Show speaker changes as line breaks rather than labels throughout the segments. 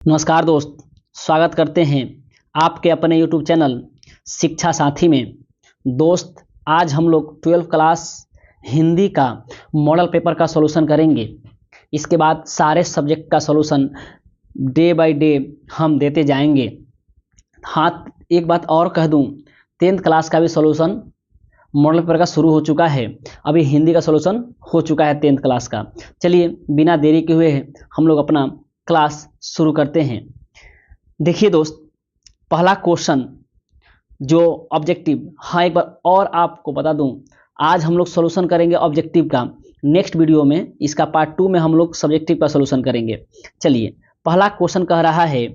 नमस्कार दोस्त, स्वागत करते हैं आपके अपने YouTube चैनल शिक्षा साथी में। दोस्त, आज हम लोग 12th क्लास हिंदी का मॉडल पेपर का सॉल्यूशन करेंगे। इसके बाद सारे सब्जेक्ट का सॉल्यूशन डे बाय डे हम देते जाएंगे। हाँ, एक बात और कह दूं, 10th क्लास का भी सॉल्यूशन मॉडल पेपर का शुरू हो चुका है। अभी हिंदी का सॉल्यूशन हो चुका है 10th क्लास का। चलिए बिना देरी के हुए हम लोग अपना क्लास शुरू करते हैं। देखिए दोस्त, पहला क्वेश्चन जो ऑब्जेक्टिव, हाँ एक बार और आपको बता दूं, आज हम लोग सॉल्यूशन करेंगे ऑब्जेक्टिव का। नेक्स्ट वीडियो में इसका पार्ट 2 में हम लोग सब्जेक्टिव का सॉल्यूशन करेंगे। चलिए, पहला क्वेश्चन कह रहा है,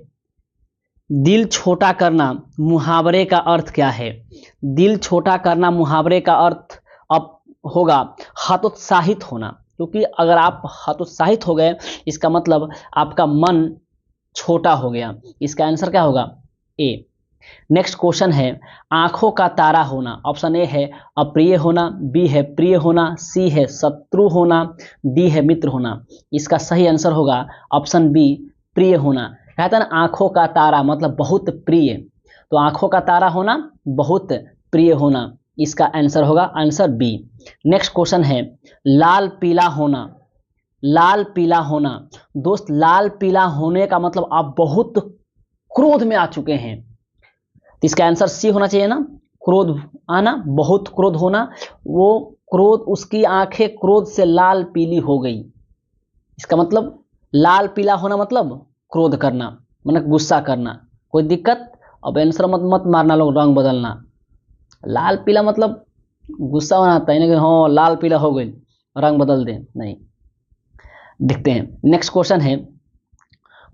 दिल छोटा करना मुहावरे का अर्थ क्या है? दिल छोटा करना मुहावरे का अर्थ अब होगा हतोत्साहित होना, क्योंकि अगर आप हतोत्साहित हो गए इसका मतलब आपका मन छोटा हो गया। इसका आंसर क्या होगा? ए। नेक्स्ट क्वेश्चन है, आंखों का तारा होना। ऑप्शन ए है अप्रिय होना, बी है प्रिय होना, सी है शत्रु होना, डी है मित्र होना। इसका सही आंसर होगा ऑप्शन बी, प्रिय होना। कहते हैं ना, आंखों का तारा मतलब बहुत प्रिय, तो आंखों का तारा होना, बहुत प्रिय होना। इसका आंसर होगा आंसर बी। नेक्स्ट क्वेश्चन है, लाल पीला होना। लाल पीला होना, दोस्त लाल पीला होने का मतलब आप बहुत क्रोध में आ चुके हैं, तो इसका आंसर सी होना चाहिए ना। क्रोध आना, बहुत क्रोध होना, वो क्रोध, उसकी आंखें क्रोध से लाल पीली हो गई। इसका मतलब लाल पीला होना मतलब क्रोध करना, मतलब गुस्सा करना। कोई दिक्कत? अब आंसर मत मारना लोग, रंग बदलना। लाल पीला मतलब गुस्सा होना आता है ना कि हाँ लाल पीला हो गई, रंग बदल दें, नहीं। देखते हैं नेक्स्ट क्वेश्चन है,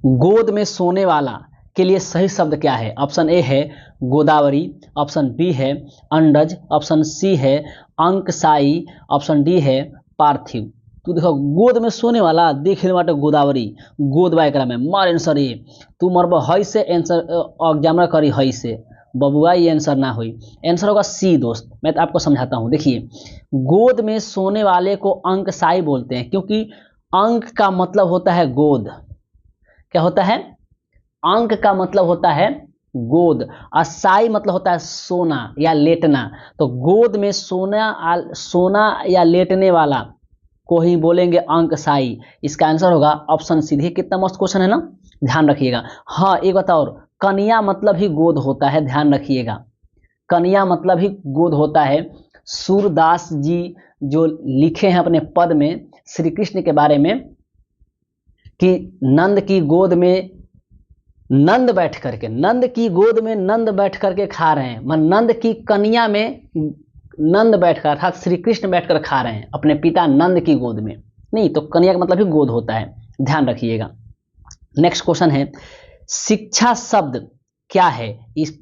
गोद में सोने वाला के लिए सही शब्द क्या है? ऑप्शन ए है गोदावरी, ऑप्शन बी है अंडज, ऑप्शन सी है अंकसाई, ऑप्शन डी है पार्थिव। तू देखो, गोद में सोने वाला देखे बाटे गोदावरी, गोद बा एकरा में, मार आंसर ए। तू मरब हई से, आंसर एग्जामिनर करी हई से, बबुआ ये आंसर ना हुई। आंसर होगा सी। दोस्त मैं तो आपको समझाता हूँ। देखिए, गोद में सोने वाले को अंकसाई बोलते हैं, क्योंकि अंक का मतलब होता है गोद। क्या होता है? अंक का मतलब होता है गोद, और साई मतलब होता है सोना या लेटना। तो गोद में सोना या लेटने वाला को ही बोलेंगे अंकसाई। इसका आंसर होगा ऑप्शन सी। कितना मस्त क्वेश्चन है ना, ध्यान रखिएगा। हाँ एक बात और, कन्या मतलब ही गोद होता है, ध्यान रखिएगा। कन्या मतलब ही गोद होता है। सूरदास जी जो लिखे हैं अपने पद में श्री कृष्ण के बारे में, कि नंद की गोद में नंद बैठ करके, नंद की गोद में नंद बैठ करके खा रहे हैं, मन नंद की कन्या में नंद बैठकर, अर्थात श्री कृष्ण बैठकर खा रहे हैं अपने पिता नंद की गोद में। नहीं, तो कन्या का मतलब ही गोद होता है, ध्यान रखिएगा। नेक्स्ट क्वेश्चन है, शिक्षा शब्द क्या है?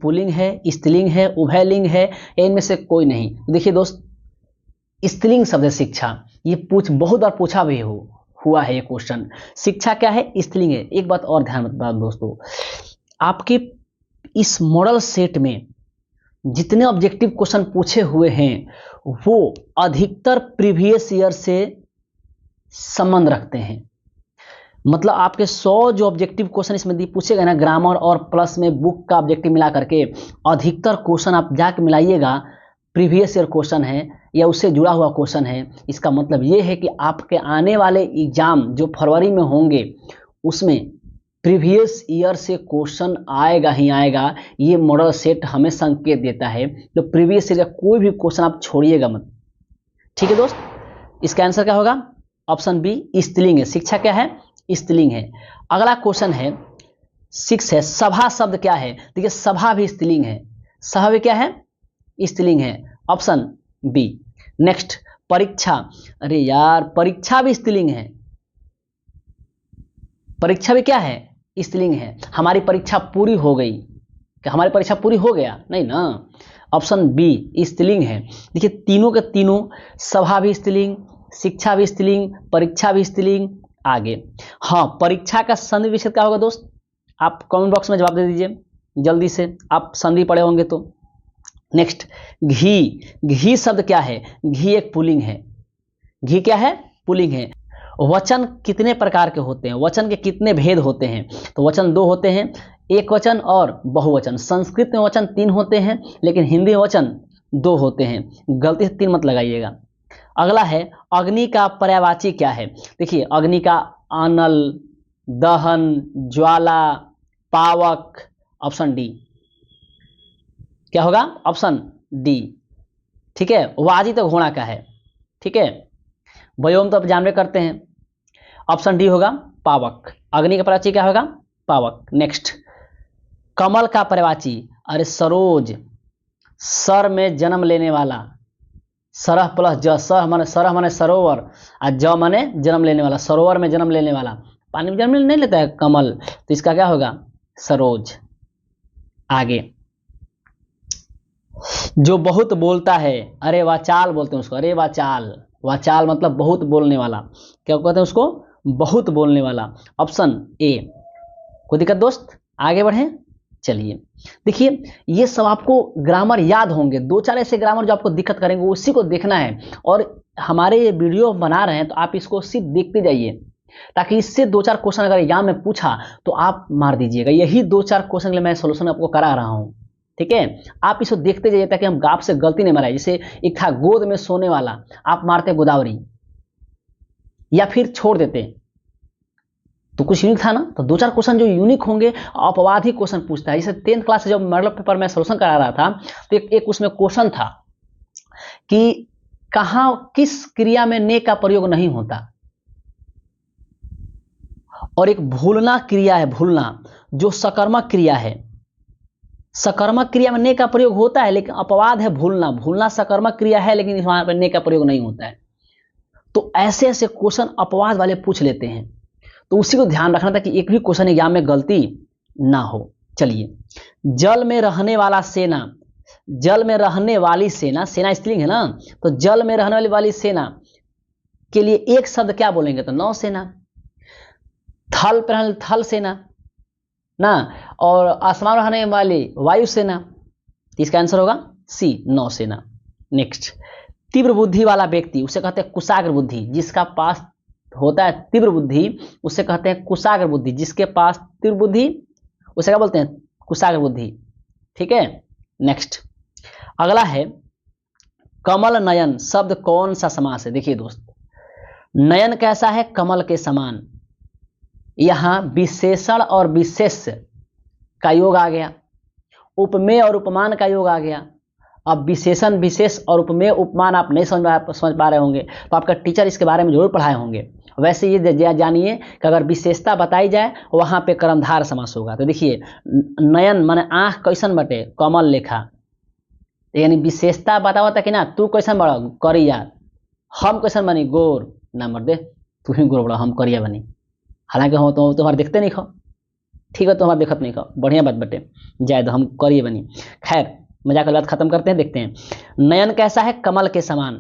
पुल्लिंग है, स्त्रीलिंग है, उभयलिंग है, इनमें से कोई नहीं। देखिए दोस्त, स्त्रीलिंग शब्द है शिक्षा। ये बहुत बार पूछा भी हुआ है ये क्वेश्चन। शिक्षा क्या है? स्त्रीलिंग है। एक बात और ध्यान रखना दोस्तों, आपके इस मॉडल सेट में जितने ऑब्जेक्टिव क्वेश्चन पूछे हुए हैं वो अधिकतर प्रीवियस ईयर से संबंध रखते हैं। मतलब आपके 100 जो ऑब्जेक्टिव क्वेश्चन इसमें पूछे गए ना, ग्रामर और प्लस में बुक का ऑब्जेक्टिव मिला करके, अधिकतर क्वेश्चन आप जाके मिलाइएगा प्रीवियस ईयर क्वेश्चन है या उससे जुड़ा हुआ क्वेश्चन है। इसका मतलब ये है कि आपके आने वाले एग्जाम जो फरवरी में होंगे उसमें प्रीवियस ईयर से क्वेश्चन आएगा ही आएगा। ये मॉडल सेट हमें संकेत देता है, तो प्रीवियस ईयर का कोई भी क्वेश्चन आप छोड़िएगा मत। ठीक है दोस्त, इसका आंसर क्या होगा? ऑप्शन बी, स्त्रीलिंग है। शिक्षा क्या है? स्त्रीलिंग है। अगला क्वेश्चन है 6 है, सभा शब्द क्या है? देखिए, सभा भी स्त्रीलिंग है। सभा भी क्या है? स्त्रीलिंग है, ऑप्शन बी। नेक्स्ट, परीक्षा। अरे यार, परीक्षा भी स्त्रीलिंग है। परीक्षा भी क्या है? स्त्रीलिंग है। हमारी परीक्षा पूरी हो गई, क्या हमारी परीक्षा पूरी हो गया? नहीं ना, ऑप्शन बी स्त्रीलिंग है। देखिए, तीनों के तीनों, सभा भी स्त्रीलिंग, शिक्षा भी स्त्रीलिंग, परीक्षा भी स्त्रीलिंग। आगे, हाँ, परीक्षा का संधि विच्छेद क्या होगा दोस्त? आप कमेंट बॉक्स में जवाब दे दीजिए जल्दी से, आप संधि पढ़े होंगे तो। नेक्स्ट, घी। घी शब्द क्या है? घी एक पुल्लिंग है। घी क्या है? पुल्लिंग है। वचन कितने प्रकार के होते हैं, वचन के कितने भेद होते हैं? तो वचन 2 होते हैं, एक वचन और बहुवचन। संस्कृत में वचन 3 होते हैं, लेकिन हिंदी में वचन 2 होते हैं। गलती से 3 मत लगाइएगा। अगला है अग्नि का पर्यायवाची क्या है? देखिए अग्नि का अनल, दहन, ज्वाला, पावक। ऑप्शन डी क्या होगा? Option D. ठीक है, वाजी तो घोड़ा का है। ठीक है, व्योम तो आप जानबे करते हैं। ऑप्शन डी होगा पावक। अग्नि का पर्यायवाची क्या होगा? पावक। नेक्स्ट, कमल का पर्यायवाची, अरे सरोज, सर में जन्म लेने वाला। सरह प्लस ज, सह माने सरह माने सरोवर, और ज माने जन्म लेने वाला, सरोवर में जन्म लेने वाला। पानी में जन्म नहीं लेता है कमल, तो इसका क्या होगा? सरोज। आगे, जो बहुत बोलता है, अरे वाचाल बोलते हैं उसको, अरे वाचाल। वाचाल मतलब बहुत बोलने वाला। क्या कहते हैं उसको? बहुत बोलने वाला। Option A. कोई दिक्कत दोस्त? आगे बढ़े। चलिए देखिए, ये सब आपको ग्रामर याद होंगे। 2-4 ऐसे ग्रामर जो आपको दिक्कत करेंगे, उसी को देखना है। और हमारे ये वीडियो बना रहे हैं तो आप इसको सिर्फ देखते जाइए, ताकि इससे 2-4 क्वेश्चन अगर एग्जाम में पूछा तो आप मार दीजिएगा। यही 2-4 क्वेश्चन के लिए मैं सोल्यूशन आपको करा रहा हूँ। ठीक है, आप इसको देखते जाइए ताकि हम आपसे गलती नहीं मारे। जैसे एक था गोद में सोने वाला, आप मारते गोदावरी या फिर छोड़ देते, तो कुछ यूनिक था ना। तो 2-4 क्वेश्चन जो यूनिक होंगे, अपवाद ही क्वेश्चन पूछता है। जैसे 10th क्लास से जब मॉडल पेपर में सोल्यूशन करा रहा था, तो एक उसमें क्वेश्चन था कि कहां किस क्रिया में ने का प्रयोग नहीं होता। और एक भूलना क्रिया है, भूलना, जो सकर्मक क्रिया है। सकर्मक क्रिया में ने का प्रयोग होता है, लेकिन अपवाद है भूलना। भूलना सकर्मक क्रिया है, लेकिन वहां पर ने का प्रयोग नहीं होता है। तो ऐसे ऐसे क्वेश्चन अपवाद वाले पूछ लेते हैं, तो उसी को ध्यान रखना था कि एक भी क्वेश्चन एग्जाम में गलती ना हो। चलिए, जल में रहने वाला सेना, जल में रहने वाली सेना, सेना स्त्रीलिंग है ना, तो जल में रहने वाली सेना के लिए एक शब्द क्या बोलेंगे? तो नौसेना। थल पर रहने थल सेना ना, और आसमान में रहने वाली वायुसेना। इसका आंसर होगा सी, नौसेना। नेक्स्ट, तीव्र बुद्धि वाला व्यक्ति, उसे कहते हैं कुशाग्र बुद्धि। जिसका पास होता है तीव्र बुद्धि, उसे कहते हैं कुशाग्र बुद्धि। जिसके पास तीव्र बुद्धि, उसे क्या बोलते हैं? कुशाग्र बुद्धि। ठीक है, नेक्स्ट, अगला है कमल नयन शब्द कौन सा समास है? देखिए दोस्त, नयन कैसा है? कमल के समान। यहां विशेषण और विशेष का योग आ गया, उपमेय और उपमान का योग आ गया। अब विशेषण, विशेष और उपमेय उपमान आप नहीं समझ पा रहे होंगे, तो आपका टीचर इसके बारे में जरूर पढ़ाए होंगे। वैसे ये जानिए कि अगर विशेषता बताई जाए वहां पे कर्मधार समास होगा। तो देखिए, नयन माने आंख कैसन बटे? कमल लेखा। यानी विशेषता बतावा था कि ना, तू कैसन बड़ा? करिया। हम कैसन बनी? गोर। ना मर्दे, तू ही गोर बड़ा, हम करिया बनी। हालांकि हम तो तुम्हारे देखते नहीं खो। ठीक है, तुम्हारा देखत नहीं खो, बढ़िया बात बटे, जाए तो हम करिए बनी। खैर, मजाक की बात खत्म करते हैं, देखते हैं। नयन कैसा है? कमल के समान।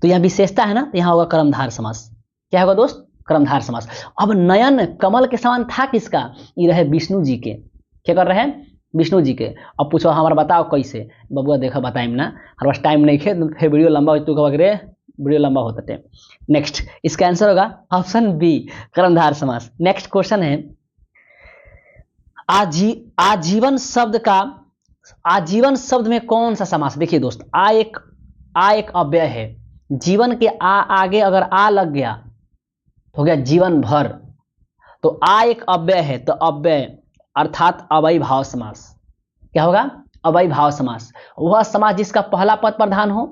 तो यह विशेषता है ना, तो यहां होगा कर्मधार समास। क्या होगा दोस्त? कर्मधार समास। अब नयन कमल के समान था किसका? ये रहे विष्णु जी के। क्या कर रहे हैं? विष्णु जी के। अब पूछो हमारा बताओ कैसे? बबुआ देखा बताइम ना, हमारे पास टाइम नहीं है, फिर वीडियो लंबा हो, तू कह वीडियो लंबा होता है। नेक्स्ट, इसका आंसर होगा ऑप्शन बी, कर्मधार समास। नेक्स्ट क्वेश्चन है, आजीवन शब्द का, आजीवन शब्द में कौन सा समास? देखिए दोस्त, आ एक अव्यय है। जीवन के आगे अगर आ लग गया तो हो गया जीवन भर। तो आ एक अव्यय है, तो अव्यय अर्थात अवयवी भाव समास। क्या होगा? अवयवी भाव समास। वह समास जिसका पहला पद प्रधान हो,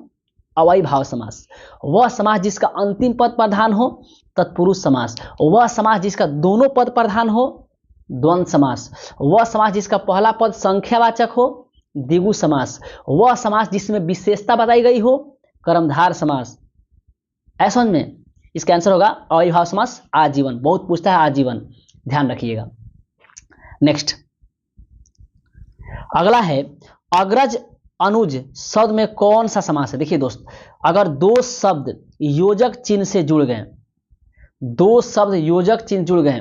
अवयवी भाव समास। वह समास जिसका अंतिम पद प्रधान हो, तत्पुरुष समास। वह समास जिसका दोनों पद प्रधान हो, द्वंद्व समास। वह समास जिसका पहला पद संख्यावाचक हो, द्विगु समास। वह समास जिसमें विशेषता बताई गई हो, कर्मधार समास। ऐसा में इसका आंसर होगा अवयवी भाव समास, आजीवन। बहुत पूछता है आजीवन, ध्यान रखिएगा। नेक्स्ट, अगला है अग्रज अनुज शब्द में कौन सा समास है? देखिए दोस्त, अगर दो शब्द योजक चिन्ह से जुड़ गए, दो शब्द योजक चिन्ह जुड़ गए,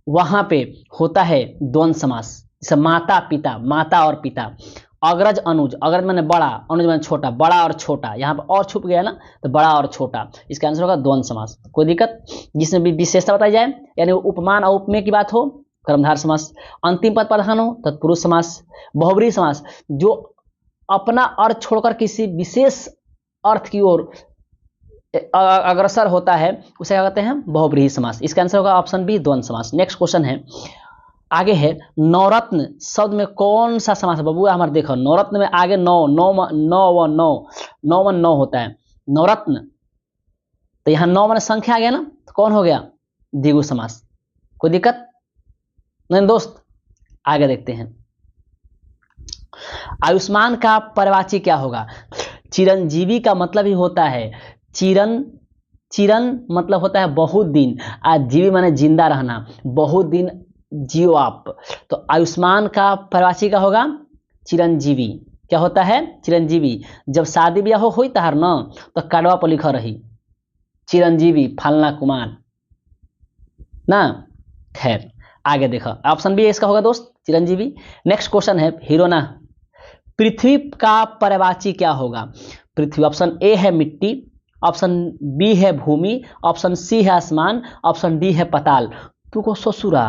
वहां पे होता है द्वंद्व समास। जैसे माता पिता, माता और पिता, अग्रज अनुज, अग्रज मैंने बड़ा, अनुज मैंने छोटा, बड़ा और छोटा, यहाँ पर और छुप गया ना तो बड़ा और छोटा, इसका आंसर होगा द्वंद्व समास। कोई दिक्कत? जिसमें भी विशेषता बताई जाए, यानी उपमान और उपमेय की बात हो, कर्मधार समास। अंतिम पद प्रधान हो, तत्पुरुष समास। बहुब्रीहि समास, जो अपना अर्थ छोड़कर किसी विशेष अर्थ की ओर अग्रसर होता है उसे क्या कहते हैं? बहुब्रीहि समास। इसका आंसर होगा ऑप्शन बी, द्वंद्व समास। नेक्स्ट क्वेश्चन है, आगे है नवरत्न शब्द में कौन सा समास है? बबुआ हमारे देखो, नवरत्न में आगे नौ नौ नौ व नौ, नौ वन नौ होता है नवरत्न, तो यहाँ नौ मैंने संख्या आ गया ना, तो कौन हो गया? द्विगु समास। कोई दिक्कत नहीं दोस्त? आगे देखते हैं, आयुष्मान का परिवाची क्या होगा? चिरंजीवी का मतलब ही होता है चिरन, चिरन मतलब होता है बहुत दिन, जीवी माने जिंदा रहना, बहुत दिन जियो आप, तो आयुष्मान का परिवाची का होगा चिरंजीवी। क्या होता है? चिरंजीवी। जब शादी ब्याह हो तहार न, तो कार्डवा पर लिखा रही चिरंजीवी फलना कुमार ना। खैर आगे देखो, ऑप्शन बी इसका होगा दोस्त, चिरंजीवी। नेक्स्ट क्वेश्चन है, हीरोना पृथ्वी का परिवाची क्या होगा? पृथ्वी, ऑप्शन ए है मिट्टी, ऑप्शन बी है भूमि, ऑप्शन सी है आसमान, ऑप्शन डी है पताल। तू को ससुरा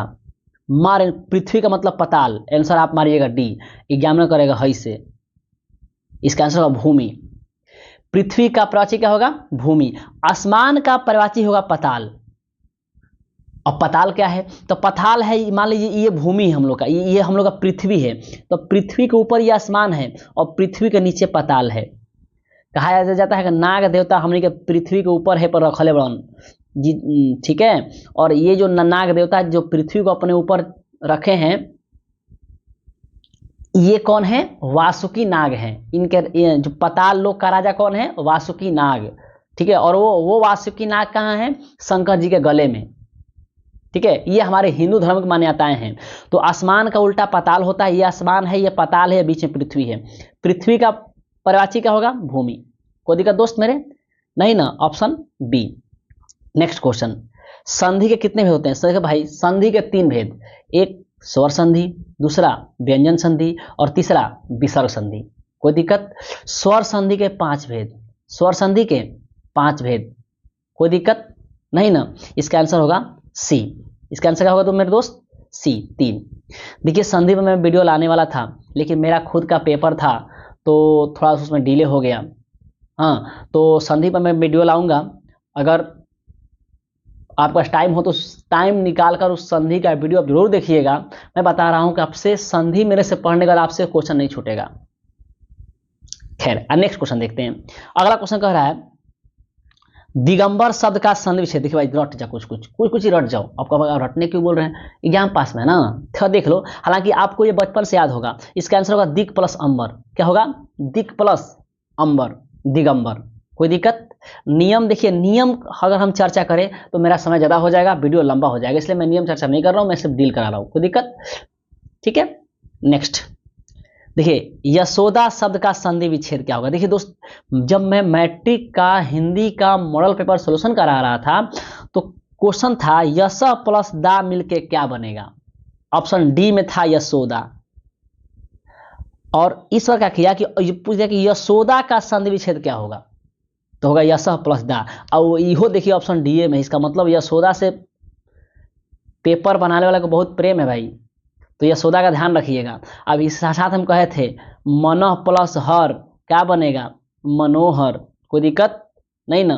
मारे, पृथ्वी का मतलब पताल, आंसर आप मारिएगा डी, एग्जामिनर करेगा हई से। इसका आंसर होगा भूमि। पृथ्वी का परिवाची क्या होगा? भूमि। आसमान का परिवाची होगा पताल। और पताल क्या है? तो पताल है, मान लीजिए ये भूमि है हम लोग का, ये हम लोग का पृथ्वी है, तो पृथ्वी के ऊपर ये आसमान है और पृथ्वी के नीचे पताल है। कहा जाता है कि नाग देवता हमने के पृथ्वी के ऊपर है पर रखले बड़न जी, ठीक है। और ये जो नाग देवता जो पृथ्वी को अपने ऊपर रखे हैं, ये कौन है? वासुकी नाग हैं। इनके जो पताल लोग का राजा कौन है? वासुकी नाग, ठीक है। और वो वासुकी नाग कहाँ है? शंकर जी के गले में, ठीक है। ये हमारे हिंदू धर्म की मान्यताएं हैं। तो आसमान का उल्टा पताल होता है, ये आसमान है, ये पताल है, बीच में पृथ्वी है। पृथ्वी का परिवाची क्या होगा? भूमि। कोई दिक्कत दोस्त मेरे? नहीं ना, ऑप्शन बी। नेक्स्ट क्वेश्चन, संधि के कितने भेद होते हैं? देखो भाई, संधि के 3 भेद, एक स्वर संधि, दूसरा व्यंजन संधि और तीसरा विसर्ग संधि। कोई दिक्कत? स्वर संधि के 5 भेद, स्वर संधि के 5 भेद। कोई दिक्कत नहीं ना? इसका आंसर होगा सी। इसका आंसर क्या होगा तो मेरे दोस्त? सी, 3। देखिए संधि में मैं वीडियो लाने वाला था, लेकिन मेरा खुद का पेपर था तो थोड़ा उसमें डिले हो गया। हाँ, तो संधि पर मैं वीडियो लाऊंगा। अगर आपके पास टाइम हो तो टाइम निकाल कर उस संधि का वीडियो आप जरूर देखिएगा। मैं बता रहा हूं कि आपसे संधि मेरे से पढ़ने के बाद आपसे क्वेश्चन नहीं छूटेगा। खैर, नेक्स्ट क्वेश्चन देखते हैं। अगला क्वेश्चन कह रहा है, दिगंबर शब्द का संधि विच्छेद। देखिए भाई, रट जा, कुछ ही रट जाओ। आपको रटने क्यों बोल रहे हैं? एग्जाम पास में ना, थोड़ा देख लो। हालांकि आपको ये बचपन से याद होगा। इसका आंसर होगा दिक प्लस अंबर। क्या होगा? दिक प्लस अंबर, दिगंबर। कोई दिक्कत? नियम देखिए, नियम अगर हम चर्चा करें तो मेरा समय ज्यादा हो जाएगा, वीडियो लंबा हो जाएगा, इसलिए मैं नियम चर्चा नहीं कर रहा हूं, मैं सिर्फ डील करा रहा हूं। कोई दिक्कत? ठीक है। नेक्स्ट देखिए, यशोदा शब्द का संधि विच्छेद क्या होगा? देखिए दोस्त, जब मैं मैट्रिक का हिंदी का मॉडल पेपर सोल्यूशन करा रहा था तो क्वेश्चन था यश प्लस दा मिलके क्या बनेगा? ऑप्शन डी में था यशोदा। और इस बार क्या किया कि पूछ दिया कि यशोदा का संधि विच्छेद क्या होगा, तो होगा यश प्लस दा। और इहो देखिए ऑप्शन डी में। इसका मतलब यशोदा से पेपर बनाने वाले को बहुत प्रेम है भाई, तो यशोदा का ध्यान रखिएगा। अब इस साथ हम कहे थे मनोह प्लस हर क्या बनेगा? मनोहर। कोई दिक्कत नहीं ना?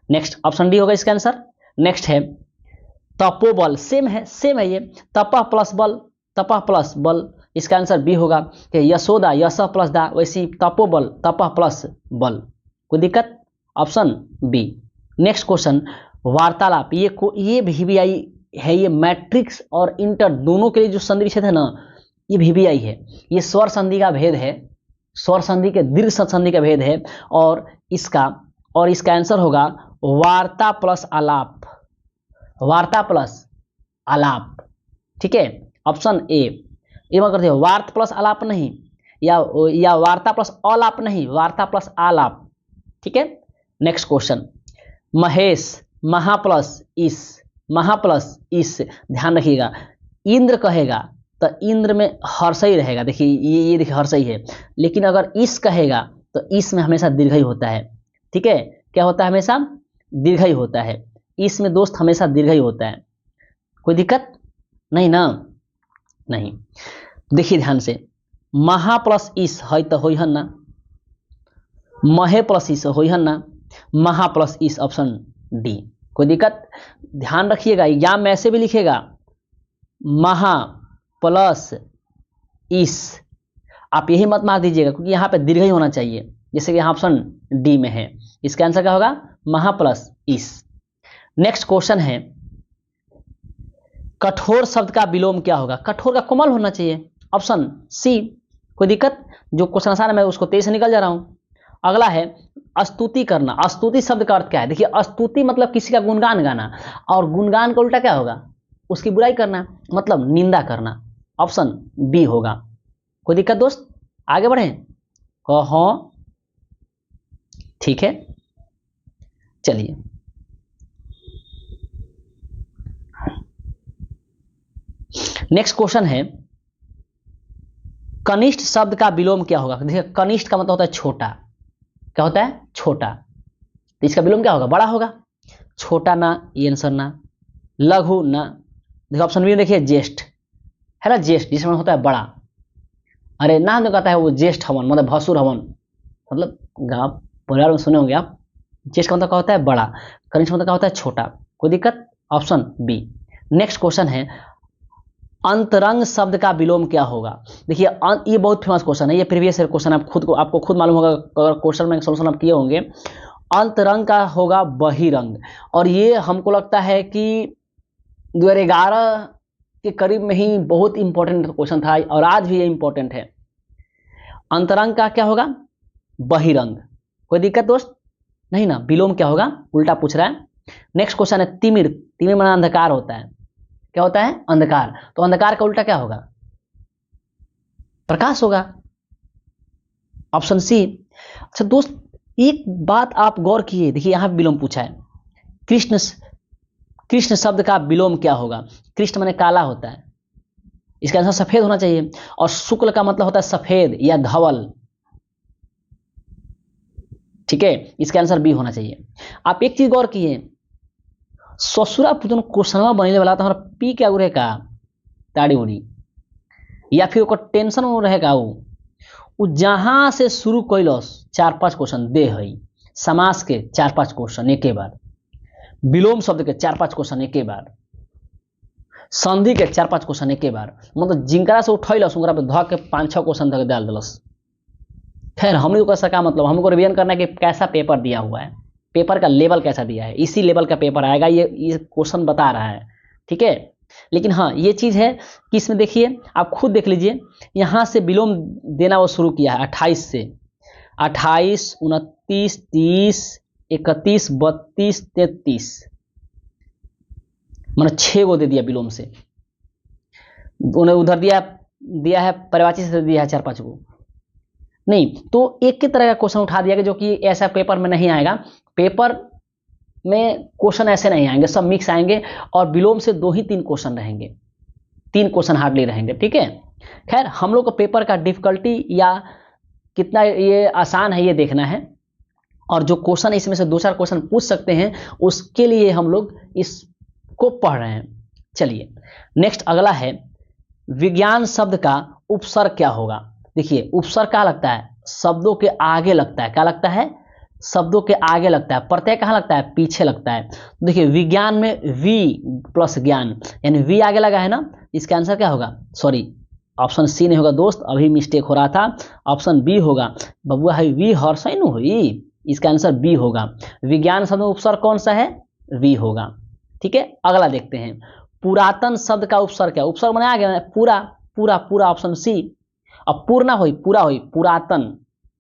नेक्स्ट ऑप्शन डी होगा इसका आंसर। नेक्स्ट है तपोबल, सेम है ये, तपह प्लस बल, तपह प्लस बल। इसका आंसर बी होगा कि यशोदा यश प्लस दा, वैसी तपोबल तपह प्लस बल। कोई दिक्कत? Option B. नेक्स्ट क्वेश्चन, वार्तालाप, ये VBI है, ये मैट्रिक्स और इंटर दोनों के लिए जो संधि विच्छेद है ना, ये VBI है। ये स्वर संधि का भेद है, स्वर संधि के दीर्घ संधि का भेद है। और इसका आंसर होगा वार्ता प्लस आलाप, वार्ता प्लस आलाप। ठीक है, ऑप्शन ए। ये मत करते हो वार्ता प्लस आलाप नहीं, या वार्ता प्लस अलाप नहीं, वार्ता प्लस आलाप। ठीक है। नेक्स्ट क्वेश्चन, महेश महा प्लस इस, महा प्लस इस। ध्यान रखिएगा, इंद्र कहेगा तो इंद्र में हर्ष ही रहेगा। देखिए ये देखिए हर्ष ही है, लेकिन अगर इस कहेगा तो इस में हमेशा दीर्घ ही होता है। ठीक है, क्या होता है? हमेशा दीर्घ ही होता है। इसमें दोस्त हमेशा दीर्घ ही होता है। कोई दिक्कत नहीं ना? नहीं। देखिए ध्यान से, महा प्लस इस है तो होई हन ना, महे प्लस इस होई हन ना, महा प्लस इस, ऑप्शन डी। कोई दिक्कत? ध्यान रखिएगा, एग्जाम में ऐसे भी लिखेगा महा प्लस इस, आप यही मत मार दीजिएगा, क्योंकि यहाँ पे दीर्घ ही होना चाहिए, जैसे कि यहाँ ऑप्शन डी में है। इसका आंसर क्या होगा? महा प्लस इस। नेक्स्ट क्वेश्चन है, कठोर शब्द का विलोम क्या होगा? कठोर का कोमल होना चाहिए, ऑप्शन सी। कोई दिक्कत? जो क्वेश्चन आसान है मैं उसको तेज से निकल जा रहा हूं। अगला है स्तुति करना। स्तुति शब्द का अर्थ क्या है? देखिए स्तुति मतलब किसी का गुणगान गाना, और गुणगान का उल्टा क्या होगा? उसकी बुराई करना, मतलब निंदा करना, ऑप्शन बी होगा। कोई दिक्कत दोस्त? आगे बढ़े? कहो ठीक है, चलिए। नेक्स्ट क्वेश्चन है, कनिष्ठ शब्द का विलोम क्या होगा? देखिए कनिष्ठ का मतलब होता है छोटा। क्या होता है? छोटा। तो इसका विलोम क्या होगा? बड़ा होगा। छोटा ना, ये आंसर ना। लघु ना, देखिए ऑप्शन बी में देखिए ज्येष्ठ है ना, ज्येष्ठ जिसमें होता है बड़ा। अरे नाम जो कहता है वो ज्येष्ठ हवन, मतलब भसुर हवन, मतलब गाँव परिवार में सुने होंगे आप। ज्येष्ठ का मतलब क्या होता है? बड़ा। कनिष्ठ मतलब क्या होता है? छोटा। कोई दिक्कत? Option B. नेक्स्ट क्वेश्चन है, अंतरंग शब्द का विलोम क्या होगा? देखिए ये बहुत फेमस क्वेश्चन है, ये प्रीवियस क्वेश्चन आपको खुद मालूम होगा, अगर क्वेश्चन में सोल्यूशन आप किए होंगे। अंतरंग का होगा बहिरंग, और ये हमको लगता है कि 2011 के करीब में ही बहुत इंपॉर्टेंट क्वेश्चन था, और आज भी ये इंपॉर्टेंट है। अंतरंग का क्या होगा? बहिरंग। कोई दिक्कत दोस्त? नहीं ना? विलोम क्या होगा? उल्टा पूछ रहा है। नेक्स्ट क्वेश्चन है, तिमिर। तिमिर माना अंधकार होता है। क्या होता है? अंधकार। तो अंधकार का उल्टा क्या होगा? प्रकाश होगा, ऑप्शन सी। अच्छा दोस्त, एक बात आप गौर किए, देखिए यहां विलोम पूछा है। कृष्ण, कृष्ण शब्द का विलोम क्या होगा? कृष्ण माने काला होता है, इसका आंसर सफेद होना चाहिए, और शुक्ल का मतलब होता है सफेद या धवल। ठीक है, इसका आंसर बी होना चाहिए। आप एक चीज गौर किए, ससुरा पूजन क्वेश्चनवा बनेले वाला तो हमारा पी क्या रहेगा? ताड़ी उड़ी, या फिर ओकर टेंशन में रहेगा। वो जहां से शुरू कैलस 4-5 क्वेश्चन दे है, समास के 4-5 क्वेश्चन एके बार, विलोम शब्द के 4-5 क्वेश्चन एके बार, संधि के 4-5 क्वेश्चन एके बार, मतलब जिनकरा से उठैलस उनकरा पे ध के 5-6 क्वेश्चन तक डाल दिलस। खैर हम लोग का क्या मतलब, हमको रिवीजन करना है कि कैसा पेपर दिया हुआ है, पेपर का लेवल कैसा दिया है, इसी लेवल का पेपर आएगा, ये क्वेश्चन बता रहा है। ठीक है, लेकिन हाँ ये चीज है कि इसमें देखिए आप खुद देख लीजिए, यहां से विलोम देना वो शुरू किया है 28 से, 28, 29, 30, 31, 32, 33, मतलब 6 गो दे दिया विलोम से। उन्हें उधर दिया है परिवाची से दिया है 4-5 गो, नहीं तो एक ही तरह का क्वेश्चन उठा दिया जो कि ऐसा पेपर में नहीं आएगा। पेपर में क्वेश्चन ऐसे नहीं आएंगे, सब मिक्स आएंगे, और विलोम से 2 ही 3 क्वेश्चन रहेंगे, 3 क्वेश्चन हार्डली रहेंगे। ठीक है, खैर हम लोग को पेपर का डिफिकल्टी या कितना ये आसान है ये देखना है, और जो क्वेश्चन इसमें से 2-4 क्वेश्चन पूछ सकते हैं उसके लिए हम लोग इसको पढ़ रहे हैं। चलिए नेक्स्ट अगला है, विज्ञान शब्द का उपसर्ग क्या होगा? देखिए उपसर्ग क्या लगता है? शब्दों के आगे लगता है। क्या लगता है? शब्दों के आगे लगता है। प्रत्यय कहाँ लगता है? पीछे लगता है। देखिए विज्ञान में वी प्लस ज्ञान, यानी वी आगे लगा है ना, इसका आंसर क्या होगा? सॉरी ऑप्शन सी नहीं होगा दोस्त, अभी मिस्टेक हो रहा था, ऑप्शन बी होगा। बबुआ है वी हर्ष न हुई, इसका आंसर बी होगा। विज्ञान शब्द में उपसर्ग कौन सा है? वी होगा। ठीक है, अगला देखते हैं, पुरातन शब्द का उपसर्ग क्या? उपसर्ग मैंने आ गया पूरा पूरा पूरा, ऑप्शन सी। अब पूर्णा हुई पूरा हुई पुरातन,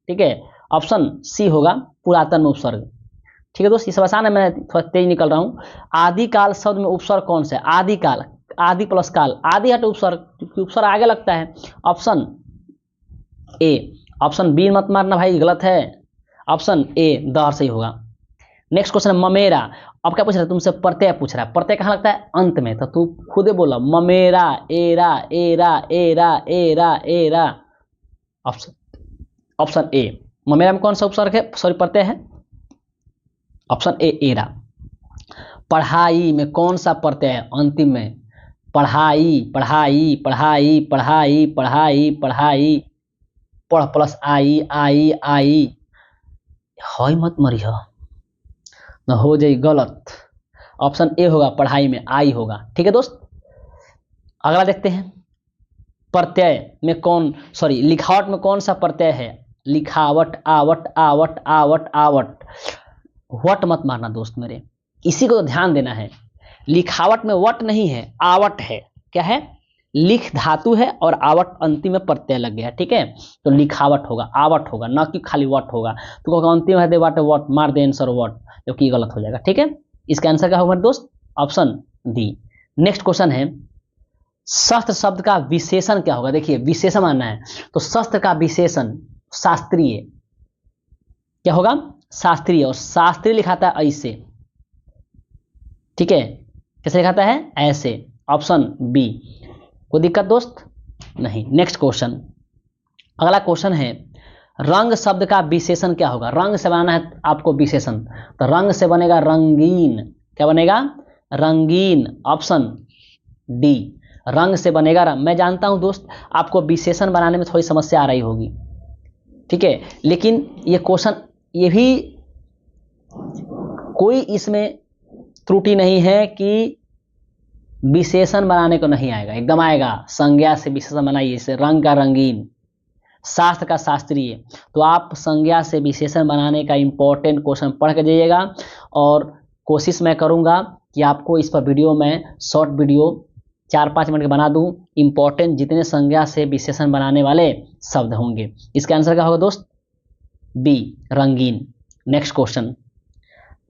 ठीक है, ऑप्शन सी होगा पुरातन में उपसर्ग। ठीक है दोस्त, ये सब आसान है, मैं थोड़ा तेज निकल रहा हूं। आदिकाल शब्द में उपसर्ग कौन सा है? आदिकाल, आदि प्लस काल, आदि हट उपसर्ग, क्योंकि उपसर्ग आगे लगता है, ऑप्शन ए। ऑप्शन बी मत मारना भाई, गलत है, ऑप्शन ए दहर सही होगा। नेक्स्ट क्वेश्चन है ममेरा, अब क्या पूछ रहा है तुमसे? प्रत्यय पूछ रहा है। प्रत्यय कहाँ लगता है? अंत में। तो तू खुदे बोला ममेरा, एरा, एरा, एरा, एरा, एरा। Option option A. ममेरा में कौन सा उपसर्ग है, सॉरी प्रत्यय है? ऑप्शन ए एरा। पढ़ाई में कौन सा प्रत्यय है? अंतिम में। पढ़ाई, पढ़ाई, पढ़ाई, पढ़ाई, पढ़ाई, पढ़ाई। पढ़ प्लस आई, आई, आई। हई मत मरिह न हो जाए गलत। ऑप्शन ए होगा, पढ़ाई में आई होगा। ठीक है दोस्त, अगला देखते हैं। प्रत्यय में कौन, सॉरी लिखावट में कौन सा प्रत्यय है? लिखावट, out, out, out, out. What मत मारना दोस्त मेरे, इसी को तो ध्यान देना है। लिखावट में वट नहीं है, आवट है। क्या है? लिख धातु है और आवट अंतिम में प्रत्यय लग गया। ठीक है, तो लिखावट होगा, आवट होगा, ना कि खाली वट होगा। तो अंतिम है दे वाट वट, मार दे आंसर वट, जो कि गलत हो जाएगा। ठीक है, इसका आंसर क्या होगा दोस्त? Option D. नेक्स्ट क्वेश्चन है, शस्त्र शब्द का विशेषण क्या होगा? देखिए विशेषण मानना है, तो शस्त्र का विशेषण शास्त्रीय क्या होगा? शास्त्रीय। और शास्त्रीय लिखाता है ऐसे। ठीक है, कैसे लिखाता है? ऐसे। Option B. कोई दिक्कत दोस्त? नहीं। नेक्स्ट क्वेश्चन, अगला क्वेश्चन है, रंग शब्द का विशेषण क्या होगा? रंग से बनाना है आपको विशेषण, तो रंग से बनेगा रंगीन। क्या बनेगा? रंगीन। ऑप्शन डी, रंग से बनेगा रंग। मैं जानता हूं दोस्त आपको विशेषण बनाने में थोड़ी समस्या आ रही होगी। ठीक है, लेकिन ये क्वेश्चन, ये भी कोई इसमें त्रुटि नहीं है कि विशेषण बनाने को नहीं आएगा, एकदम आएगा। संज्ञा से विशेषण बनाइए, जैसे रंग का रंगीन, शास्त्र का शास्त्रीय। तो आप संज्ञा से विशेषण बनाने का इंपॉर्टेंट क्वेश्चन पढ़ के जाइएगा, और कोशिश मैं करूंगा कि आपको इस पर वीडियो में शॉर्ट वीडियो 4-5 मिनट के बना दूं, इंपॉर्टेंट जितने संज्ञा से विशेषण बनाने वाले शब्द होंगे। इसका आंसर क्या होगा दोस्त? बी, रंगीन। नेक्स्ट क्वेश्चन,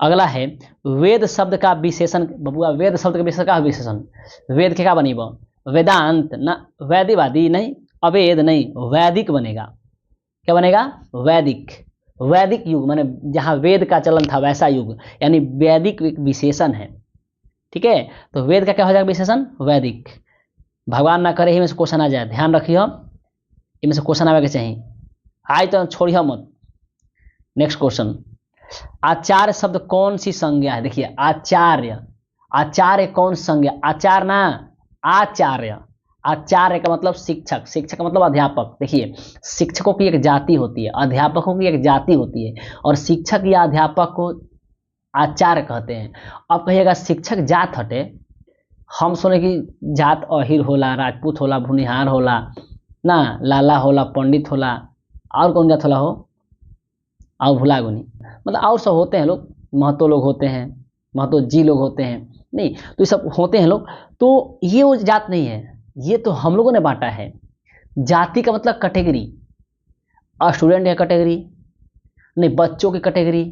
अगला है, वेद शब्द का विशेषण। बबुआ वेद शब्द का विशेषण का विशेषण, वेद के क्या बनेगा? वेदांत ना, वैदिवादी नहीं, अवेद नहीं, वैदिक बनेगा। क्या बनेगा? वैदिक। वैदिक युग माने जहां वेद का चलन था वैसा युग, यानी वैदिक एक विशेषण है। ठीक है, तो वेद का क्या हो जाएगा विशेषण? वैदिक। भगवान ना करे इनमें से क्वेश्चन आ जाए, ध्यान रखिए, इनमें से क्वेश्चन आवे के चाहिए, आए तो छोड़िए मत। नेक्स्ट क्वेश्चन, आचार्य शब्द कौन सी संज्ञा है? देखिए आचार्य, आचार्य कौन संज्ञा? आचार्य ना, आचार्य। आचार्य का मतलब शिक्षक, शिक्षक का मतलब अध्यापक। देखिए शिक्षकों की एक जाति होती है, अध्यापकों की एक जाति होती है, और शिक्षक या अध्यापक को आचार्य कहते हैं। अब कहिएगा शिक्षक जात हटे, हम सुने कि जात अहिर होला, राजपूत होला, भुनिहार होला ना, लाला होला, पंडित होला, और कौन जात होला हो? और भुला गुनी, मतलब और सब होते हैं लोग, महतो लोग होते हैं, महतो जी लोग होते हैं, नहीं तो ये सब होते हैं लोग। तो ये वो जात नहीं है, ये तो हम लोगों ने बांटा है। जाति का मतलब कैटेगरी, स्टूडेंट की कैटेगरी नहीं, बच्चों की कैटेगरी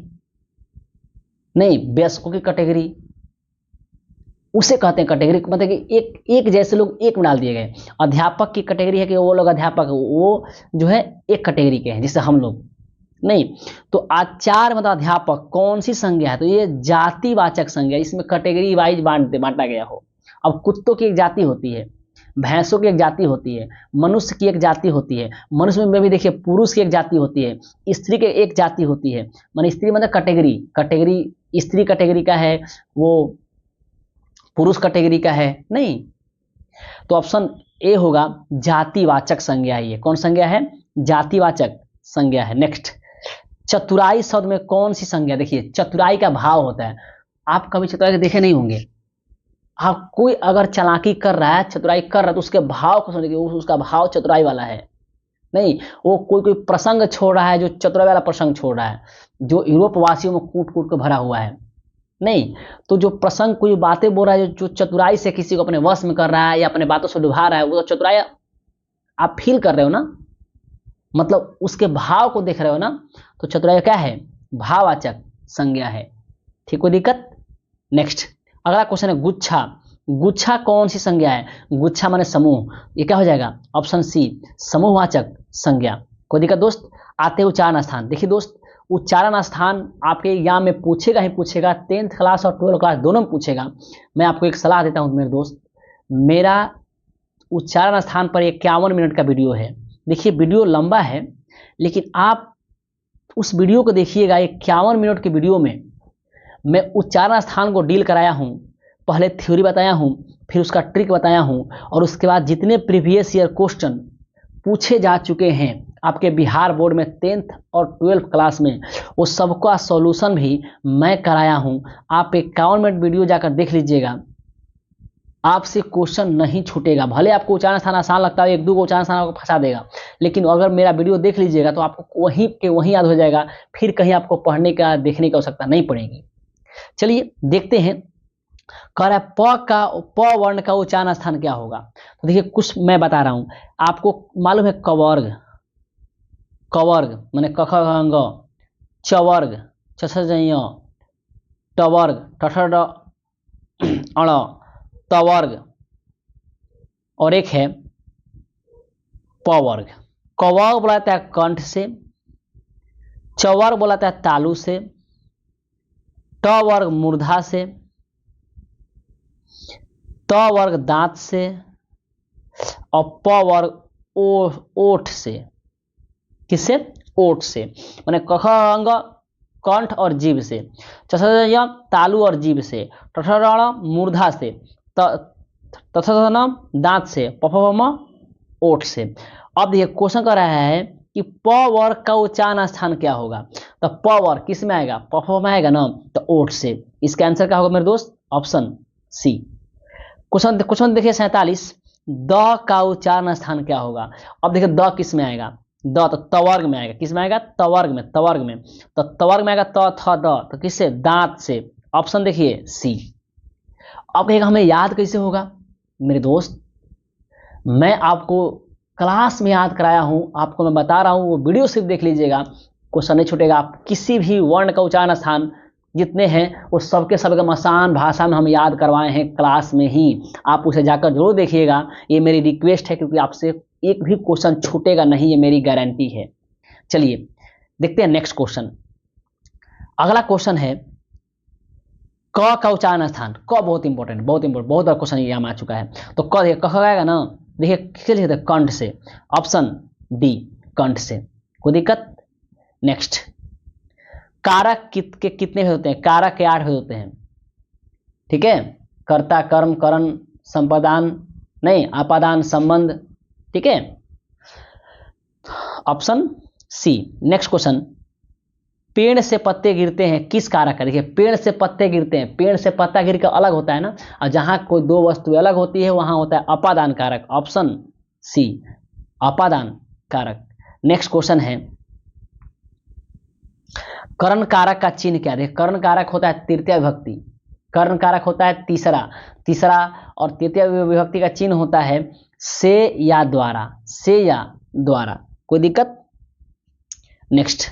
नहीं, वयस्कों की कैटेगरी, उसे कहते हैं कैटेगरी। मतलब कि एक जैसे लोग एक में डाल दिए गए। अध्यापक की कैटेगरी है कि वो लोग अध्यापक, वो जो है एक कैटेगरी के हैं, जिससे हम लोग नहीं। तो आचार्य मतलब अध्यापक कौन सी संज्ञा है? तो ये जातिवाचक संज्ञा, इसमें कैटेगरी वाइज बांटा गया हो। अब कुत्तों की एक जाति होती है, भैंसों की एक जाति होती है, मनुष्य की एक जाति होती है, मनुष्य में भी देखिए पुरुष की एक जाति होती है, स्त्री की एक जाति होती है। मान स्त्री मतलब कैटेगरी, कैटेगरी स्त्री कैटेगरी का है, वो पुरुष कैटेगरी का है नहीं। तो ऑप्शन ए होगा, जातिवाचक संज्ञा है। ये कौन संज्ञा है? जातिवाचक संज्ञा है। नेक्स्ट, चतुराई शब्द में कौन सी संज्ञा? देखिए चतुराई का भाव होता है, आप कभी चतुराई देखे नहीं होंगे। आप कोई अगर चालाकी कर रहा है, चतुराई कर रहा है, तो उसके भाव को समझिए, उसका भाव चतुराई वाला है नहीं। वो कोई प्रसंग छोड़ रहा है जो चतुराई वाला प्रसंग छोड़ रहा है, जो यूरोप वासियों में कूट कूट के भरा हुआ है नहीं। तो जो प्रसंग कोई बातें बोल रहा है, जो चतुराई से किसी को अपने वश में कर रहा है या अपने बातों से डुबा रहा है, वो तो चतुराई आप फील कर रहे हो ना, मतलब उसके भाव को देख रहे हो ना। तो चतुराई क्या है? भाववाचक संज्ञा है। ठीक, कोई दिक्कत? नेक्स्ट, अगला क्वेश्चन है गुच्छा। गुच्छा कौन सी संज्ञा है? गुच्छा माने समूह, ये क्या हो जाएगा? ऑप्शन सी, समूहवाचक संज्ञा। कोई दिक्कत दोस्त? आते उच्चारण स्थान, देखिए दोस्त उच्चारण स्थान आपके एग्जाम में पूछेगा ही पूछेगा, 10th क्लास और 12th क्लास दोनों में पूछेगा। मैं आपको एक सलाह देता हूँ मेरे दोस्त, मेरा उच्चारण स्थान पर 51 मिनट का वीडियो है। देखिए वीडियो लंबा है, लेकिन आप उस वीडियो को देखिएगा। 51 मिनट के वीडियो में मैं उच्चारण स्थान को डील कराया हूँ, पहले थ्योरी बताया हूँ, फिर उसका ट्रिक बताया हूँ, और उसके बाद जितने प्रीवियस ईयर क्वेश्चन पूछे जा चुके हैं आपके बिहार बोर्ड में 10th और 12th क्लास में, वो सबका सॉल्यूशन भी मैं कराया हूँ। आप 51 मिनट वीडियो जाकर देख लीजिएगा, आपसे क्वेश्चन नहीं छूटेगा। भले आपको उच्चारण स्थान आसान लगता है, 1-2 उच्चारण स्थान आपको फंसा देगा, लेकिन अगर मेरा वीडियो देख लीजिएगा तो आपको वहीं के वहीं याद हो जाएगा, फिर कहीं आपको पढ़ने का देखने की आवश्यकता नहीं पड़ेगी। चलिए देखते हैं, कह रहा है प वर्ण का उच्चारण स्थान क्या होगा। तो देखिए कुछ मैं बता रहा हूं आपको। मालूम है कवर्ग, कवर्ग माने क ख ग घ, चवर्ग छ छ ज ञ, टवर्ग ठ ठ ड अण, तवर्ग, और एक है पवर्ग। कवर्ग बोला जाता है कंठ से, चवर्ग बोला जाता है तालू से, ट वर्ग मूर्धा से, त वर्ग दांत से, और प वर्ग ओठ से। किससे? ओठ से, माने क ख अंग कंठ और जीभ से, च छ ज ञ तालू और जीभ से, ट ठ ड ण मूर्धा से, त थ न दांत से, प फ म ओठ से। अब देखिए क्वेश्चन कर रहा है कि प वर्ग का उच्चारण स्थान क्या होगा। तो प वर्ग किस में आएगा? प फ में आएगा ना, तो ओठ से। इसका आंसर क्या होगा मेरे दोस्त? Option C. क्वेश्चन देखिए 47, द का उच्चारण स्थान क्या होगा। अब देखिए द किस में आएगा? द तो तवर्ग में आएगा। किस में आएगा? तवर्ग में। तवर्ग में तो तवर्ग में आएगा त थ द, तो किससे? दांत से। ऑप्शन देखिए सी। अब कहेगा हमें याद कैसे होगा? मेरे दोस्त मैं आपको क्लास में याद कराया हूं, आपको मैं बता रहा हूं, वो वीडियो सिर्फ देख लीजिएगा, क्वेश्चन नहीं छूटेगा। आप किसी भी वर्ण का उच्चारण स्थान जितने हैं वो सबके सब एकदम आसान भाषा में हम याद करवाए हैं क्लास में ही। आप उसे जाकर जरूर देखिएगा, ये मेरी रिक्वेस्ट है, क्योंकि आपसे एक भी क्वेश्चन छूटेगा नहीं, ये मेरी गारंटी है। चलिए देखते हैं नेक्स्ट क्वेश्चन। अगला क्वेश्चन है क का उच्चारण स्थान। क बहुत इंपॉर्टेंट, बहुत इंपॉर्टेंट, बहुत बार क्वेश्चन यहाँ आ चुका है। तो क देखिए कह आएगा ना, देखिए किससे लिखते हैं? कंठ से। ऑप्शन डी कंठ से, कोई दिक्कत? नेक्स्ट, कारक के कितने भेद होते हैं? कारक के 8 भेद होते हैं, ठीक है। कर्ता, कर्म, करण, संपादान, नहीं अपादान, संबंध, ठीक है। Option C. नेक्स्ट क्वेश्चन, पेड़ से पत्ते गिरते हैं किस कारक का? देखिए पेड़ से पत्ते गिरते हैं, पेड़ से पत्ता गिर कर अलग होता है ना, और जहां कोई दो वस्तु अलग होती है वहां होता है अपादान कारक। ऑप्शन सी अपादान कारक। नेक्स्ट क्वेश्चन है, कर्ण कारक का चिन्ह क्या है? कर्ण कारक होता है तृतीय विभक्ति, कर्ण कारक होता है तीसरा, और तृतीय विभक्ति का चिन्ह होता है से या द्वारा, से या द्वारा, कोई दिक्कत? नेक्स्ट,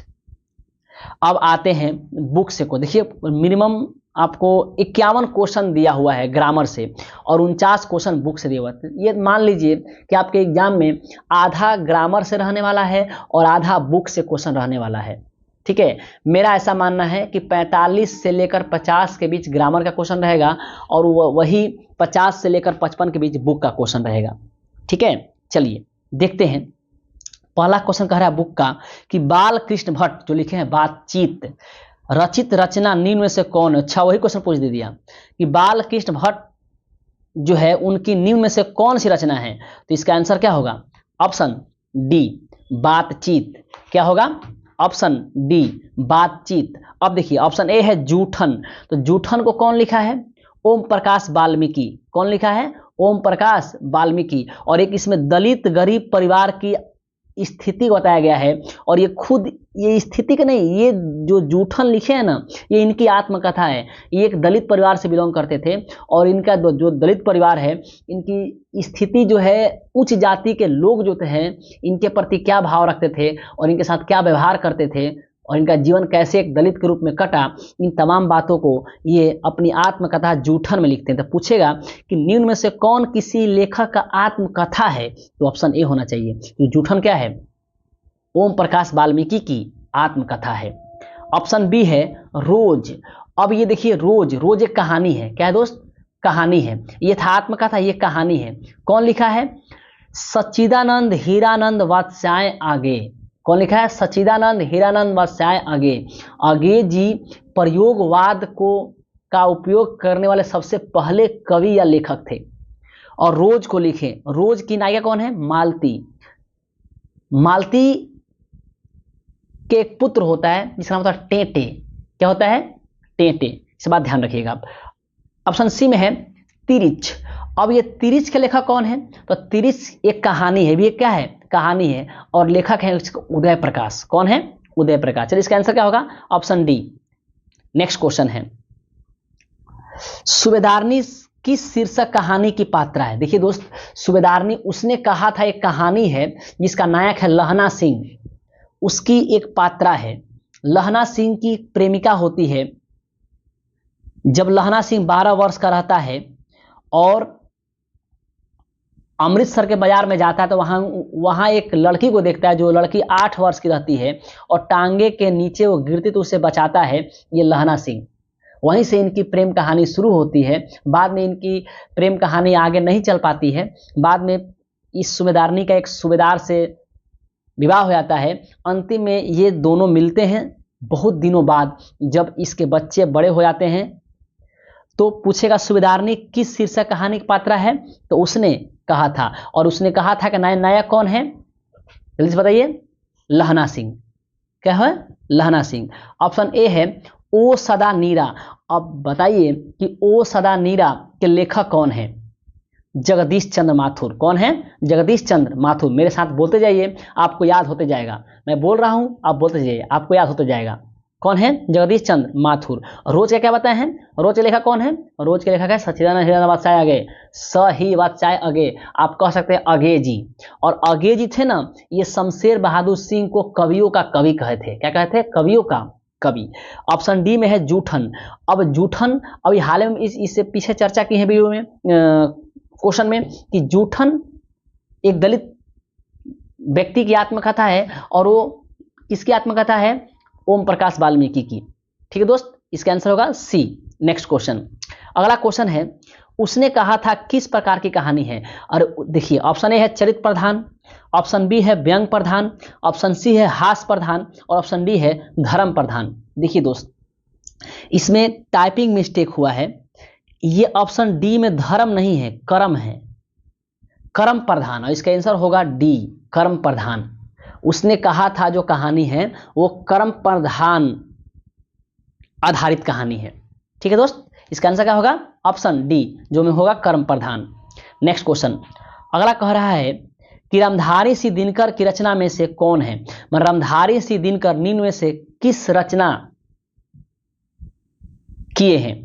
अब आते हैं बुक से को। देखिए मिनिमम आपको 51 क्वेश्चन दिया हुआ है ग्रामर से, और 49 क्वेश्चन बुक से दिया हुआ है। ये मान लीजिए कि आपके एग्जाम में आधा ग्रामर से रहने वाला है और आधा बुक से क्वेश्चन रहने वाला है, ठीक है। मेरा ऐसा मानना है कि 45 से लेकर 50 के बीच ग्रामर का क्वेश्चन रहेगा, और वही 50 से लेकर 55 के बीच बुक का क्वेश्चन रहेगा, ठीक है। चलिए देखते हैं, पहला क्वेश्चन कह रहा है बुक का कि बाल कृष्ण भट्ट जो लिखे हैं बातचीत रचित रचना निम्न में से कौन है? अच्छा वही क्वेश्चन पूछ दे दिया कि बाल कृष्ण भट्ट जो है उनकी निम्न में से कौन सी रचना है। तो इसका आंसर क्या होगा? ऑप्शन डी बातचीत। क्या होगा? ऑप्शन डी बातचीत। अब देखिए ऑप्शन ए है जूठन, तो जूठन को कौन लिखा है? ओम प्रकाश वाल्मीकि। कौन लिखा है? ओम प्रकाश वाल्मीकि। और एक इसमें दलित गरीब परिवार की स्थिति को बताया गया है, और ये खुद ये स्थिति के नहीं, ये जो जूठन लिखे हैं ना, ये इनकी आत्मकथा है। ये एक दलित परिवार से बिलोंग करते थे, और इनका जो दलित परिवार है, इनकी स्थिति जो है, उच्च जाति के लोग जो थे इनके प्रति क्या भाव रखते थे और इनके साथ क्या व्यवहार करते थे, और इनका जीवन कैसे एक दलित के रूप में कटा, इन तमाम बातों को ये अपनी आत्मकथा जूठन में लिखते हैं। तो पूछेगा कि निम्न में से कौन किसी लेखक का आत्मकथा है? तो ऑप्शन ए होना चाहिए। तो जूठन क्या है? ओम प्रकाश वाल्मीकि की आत्मकथा है। ऑप्शन बी है रोज। अब ये देखिए रोज, रोज एक कहानी है, क्या है दोस्त? कहानी है। यथात्म कथा, ये कहानी है। कौन लिखा है? सच्चिदानंद हीरानंद वात्स्यायन आगे। कौन लिखा है? सच्चिदानंद हीरानंद वात्स्यायन आगे। आगे जी प्रयोगवाद को का उपयोग करने वाले सबसे पहले कवि या लेखक थे और रोज को लिखे। रोज की नायिका कौन है? मालती। मालती के एक पुत्र होता है जिसका नाम होता है टेंटे। क्या होता है? टेंटे। इस बात ध्यान रखिएगा आप। ऑप्शन सी में है तिरिच। अब ये तिरिच के लेखक कौन है? तो तिरिच एक कहानी है, भी एक क्या है? कहानी है, और लेखक है उदय प्रकाश। कौन है? उदय प्रकाश। चलिए इसका आंसर क्या होगा? Option D. नेक्स्ट क्वेश्चन है, सूबेदारनी किस शीर्षक कहानी की पात्रा है? देखिए दोस्त, सूबेदारनी उसने कहा था एक कहानी है जिसका नायक है लहना सिंह, उसकी एक पात्रा है। लहना सिंह की प्रेमिका होती है। जब लहना सिंह 12 वर्ष का रहता है और अमृतसर के बाजार में जाता है तो वहां एक लड़की को देखता है, जो लड़की 8 वर्ष की रहती है और टांगे के नीचे वो गिरती तो उसे बचाता है ये लहना सिंह। वहीं से इनकी प्रेम कहानी शुरू होती है। बाद में इनकी प्रेम कहानी आगे नहीं चल पाती है। बाद में इस सूबेदारनी का एक सूबेदार से विवाह हो जाता है। अंतिम में ये दोनों मिलते हैं बहुत दिनों बाद। जब इसके बच्चे बड़े हो जाते हैं तो पूछेगा सूबेदारनी किस शीर्षक कहानी की पात्रा है, तो उसने कहा था, और उसने कहा था कि नायक कौन है? जल्दी से बताइए। लहना सिंह। क्या है? लहना सिंह। ऑप्शन ए है ओ सदा नीरा। अब बताइए कि ओ सदा नीरा के लेखक कौन है? जगदीश चंद्र माथुर। कौन है? जगदीश चंद्र माथुर। मेरे साथ बोलते जाइए, आपको याद होते जाएगा। मैं बोल रहा हूं, आप बोलते जाइए, आपको याद होते जाएगा। कौन है? जगदीश चंद्र माथुर। रोज का क्या बताए हैं? रोज के लेखक कौन है? रोज के लेखक है सच्चिदानंद हीरानंद वात्स्यायन आगे। सही वात्स्यायन आगे। आप कह सकते हैं अगे जी। और अगे जी थे ना, ये शमशेर बहादुर सिंह को कवियों का कवि कहे थे। क्या कहे थे? कवियों का कवि। ऑप्शन डी में है जूठन। अब जूठन अभी हाल में इससे पीछे चर्चा की है वीडियो में, क्वेश्चन में, कि जूठन एक दलित व्यक्ति की आत्मकथा है और वो किसकी आत्मकथा है? ओम प्रकाश वाल्मीकि की। ठीक है दोस्त, इसका आंसर होगा सी। नेक्स्ट क्वेश्चन, अगला क्वेश्चन है, उसने कहा था किस प्रकार की कहानी है? और देखिए ऑप्शन ए है चरित्र प्रधान, ऑप्शन बी है व्यंग प्रधान, ऑप्शन सी है हास्य प्रधान और ऑप्शन डी है धर्म प्रधान। देखिए दोस्त, इसमें टाइपिंग मिस्टेक हुआ है। ये ऑप्शन डी में धर्म नहीं है, कर्म है, कर्म प्रधान। और इसका आंसर होगा डी, कर्म प्रधान। उसने कहा था जो कहानी है वो कर्म प्रधान आधारित कहानी है। ठीक है दोस्त, इसका आंसर क्या होगा? ऑप्शन डी, जो में होगा कर्म प्रधान। नेक्स्ट क्वेश्चन, अगला कह रहा है कि रामधारी सिंह दिनकर की रचना में से कौन है? रामधारी सिंह दिनकर निम्न में से किस रचना किए हैं,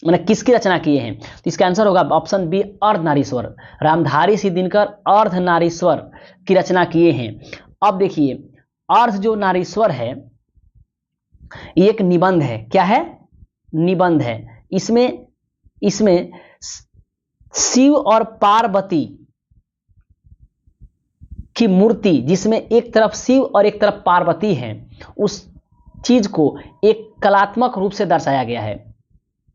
मैंने किसकी रचना किए हैं? तो इसका आंसर होगा ऑप्शन बी, अर्धनारीश्वर। रामधारी सिंह दिनकर अर्धनारीश्वर की रचना किए हैं। अब देखिए, अर्ध जो नारीश्वर है ये एक निबंध है। क्या है? निबंध है। इसमें शिव और पार्वती की मूर्ति, जिसमें एक तरफ शिव और एक तरफ पार्वती है, उस चीज को एक कलात्मक रूप से दर्शाया गया है।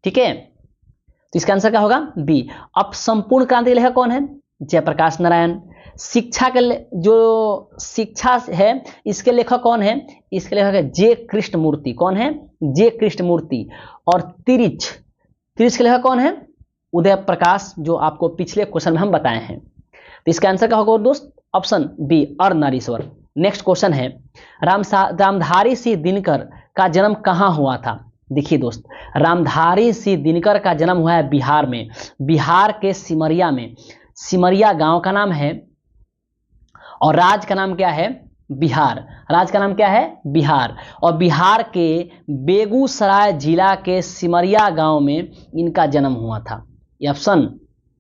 ठीक है, तो इसका आंसर क्या होगा? बी। अब संपूर्ण क्रांति लेखक कौन है? जयप्रकाश नारायण। शिक्षा के जो शिक्षा है इसके लेखक कौन है? इसके लेखक है जे कृष्णमूर्ति। कौन है? जे कृष्णमूर्ति। और तिरिच के लेखक कौन है? उदय प्रकाश, जो आपको पिछले क्वेश्चन में हम बताए हैं। तो इसका आंसर क्या होगा दोस्त? Option B, Ardhanarishwar. Next question है, रामधारी सिंह दिनकर का जन्म कहां हुआ था? देखिए दोस्त, रामधारी सिंह दिनकर का जन्म हुआ है बिहार में, बिहार के सिमरिया में। सिमरिया गांव का नाम है और राज्य का नाम क्या है? बिहार। राज्य का नाम क्या है? बिहार। और बिहार के बेगूसराय जिला के सिमरिया गांव में इनका जन्म हुआ था। ये ऑप्शन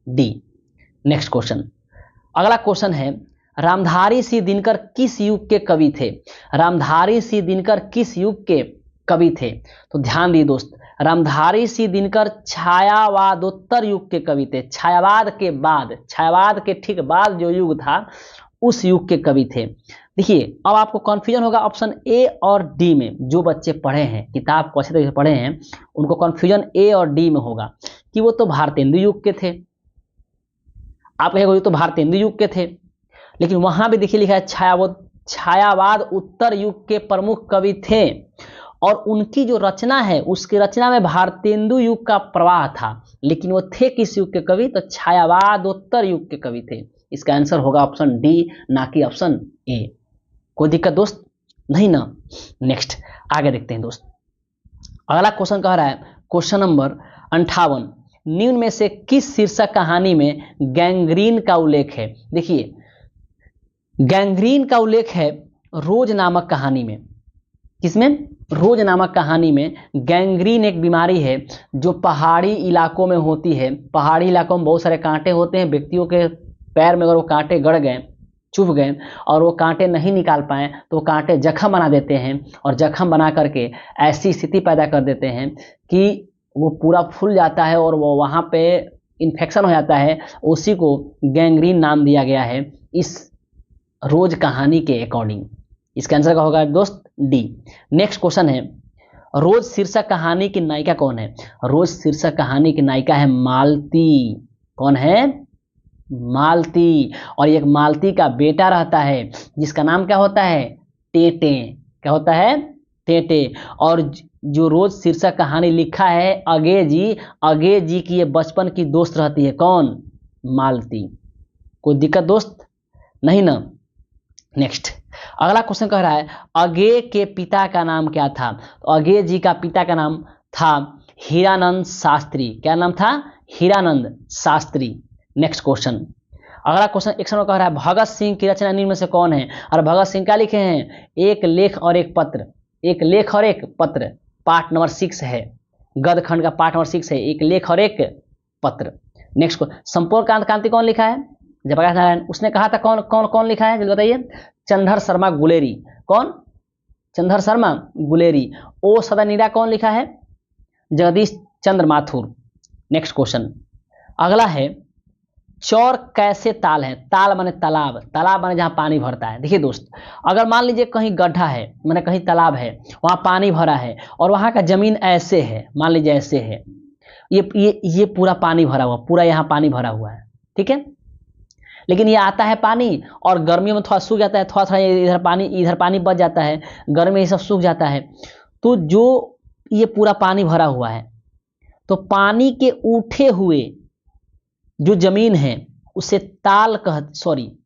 डी। नेक्स्ट क्वेश्चन, अगला क्वेश्चन है, रामधारी सिंह दिनकर किस युग के कवि थे? रामधारी सिंह दिनकर किस युग के कवि थे? तो ध्यान दिए दोस्त, रामधारी सिंह दिनकर छायावादोत्तर युग के कवि थे। छायावाद के ठीक बाद जो युग था उस युग के कवि थे। देखिए अब आपको कन्फ्यूजन होगा ऑप्शन ए और डी में। जो बच्चे पढ़े हैं, किताब को अच्छे तरीके से पढ़े हैं, उनको कन्फ्यूजन ए और डी में होगा कि वो तो भारतेंदु युग के थे। आप कहेंगे वो तो भारतेंदु युग के थे, लेकिन वहां भी देखिए लिखा है छायावाद उत्तर युग के प्रमुख कवि थे, और उनकी जो रचना है उसकी रचना में भारतेंदु युग का प्रवाह था, लेकिन वो थे किस युग के कवि? तो छायावाद उत्तर युग के कवि थे। इसका आंसर होगा ऑप्शन डी, ना कि ऑप्शन ए। कोई दिक्कत दोस्त? नहीं ना। नेक्स्ट आगे देखते हैं दोस्त। अगला क्वेश्चन कह रहा है क्वेश्चन नंबर 58, निम्न में से किस शीर्षक कहानी में गैंग्रीन का उल्लेख है? देखिए गैंग्रीन का उल्लेख है रोज नामक कहानी में। किसमें? रोज नामक कहानी में गैंग्रीन एक बीमारी है जो पहाड़ी इलाकों में होती है। पहाड़ी इलाकों में बहुत सारे कांटे होते हैं, व्यक्तियों के पैर में अगर वो कांटे गड़ गए, चुभ गए और वो कांटे नहीं निकाल पाए तो वो कांटे जख्म बना देते हैं, और जख्म बना करके ऐसी स्थिति पैदा कर देते हैं कि वो पूरा फूल जाता है और वो वहाँ पे इन्फेक्शन हो जाता है। उसी को गैंग्रीन नाम दिया गया है इस रोज कहानी के अकॉर्डिंग। इसका आंसर का होगा दोस्त डी। नेक्स्ट क्वेश्चन है, रोज शीर्षक कहानी की नायिका कौन है? रोज शीर्षक कहानी की नायिका है मालती। कौन है? मालती। और एक मालती का बेटा रहता है जिसका नाम क्या होता है? टेटे। क्या होता है? टेटे। और जो रोज शीर्षक कहानी लिखा है अगे जी की ये बचपन की दोस्त रहती है। कौन? मालती। कोई दिक्कत दोस्त? नहीं ना। नेक्स्ट अगला क्वेश्चन कह रहा है अगे के पिता का नाम क्या था? तो अगे जी का पिता का नाम था हीरानंद शास्त्री। क्या नाम था? हीरानंद शास्त्री। नेक्स्ट क्वेश्चन, अगला क्वेश्चन 1 कह रहा है भगत सिंह की रचना निम्न में से कौन है? और भगत सिंह क्या लिखे हैं? एक लेख और एक पत्र। एक लेख और एक पत्र, पार्ट नंबर 6 है, गद खंड का पार्ट नंबर 6 है, एक लेख और एक पत्र। नेक्स्ट संपूर्ण क्रांति कौन लिखा है? जयप्रकाश नारायण। उसने कहा था कौन कौन कौन लिखा है जल्दी बताइए? चंद्र शर्मा गुलेरी। कौन? चंद्र शर्मा गुलेरी। ओ सदानीरा कौन लिखा है? जगदीश चंद्र माथुर। नेक्स्ट क्वेश्चन अगला है चौर कैसे ताल है? ताल माने तालाब, तालाब माने जहां पानी भरता है। देखिए दोस्त, अगर मान लीजिए कहीं गड्ढा है, माने कहीं तालाब है, वहां पानी भरा है और वहां का जमीन ऐसे है, मान लीजिए ऐसे है, ये पूरा पानी भरा हुआ, पूरा यहाँ पानी भरा हुआ है, ठीक है। लेकिन ये आता है पानी और गर्मियों में थोड़ा सूख जाता है, थोड़ा थोड़ा इधर पानी बच जाता है, गर्मी में ये सब सूख जाता है। तो जो ये पूरा पानी भरा हुआ है, तो पानी के उठे हुए जो जमीन है उसे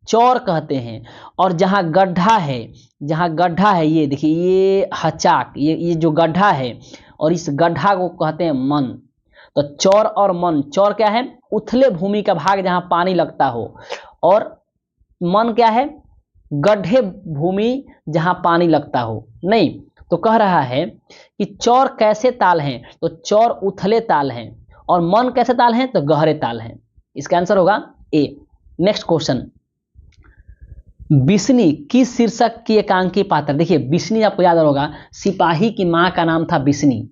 चौर कहते हैं। और जहां गड्ढा है, ये देखिए ये हचाक, ये जो गड्ढा है और इस गड्ढा को कहते हैं मन। तो चौर और मन, चौर क्या है? उथले भूमि का भाग जहां पानी लगता हो, और मन क्या है? गड्ढे भूमि जहां पानी लगता हो। नहीं तो कह रहा है कि चौर कैसे ताल हैं? तो चौर उथले ताल हैं, और मन कैसे ताल हैं? तो गहरे ताल हैं। इसका आंसर होगा ए। नेक्स्ट क्वेश्चन, बिस्नी किस शीर्षक की एकांकी पात्र? देखिए बिस्नी आपको याद होगा, सिपाही की मां का नाम था बिस्नी,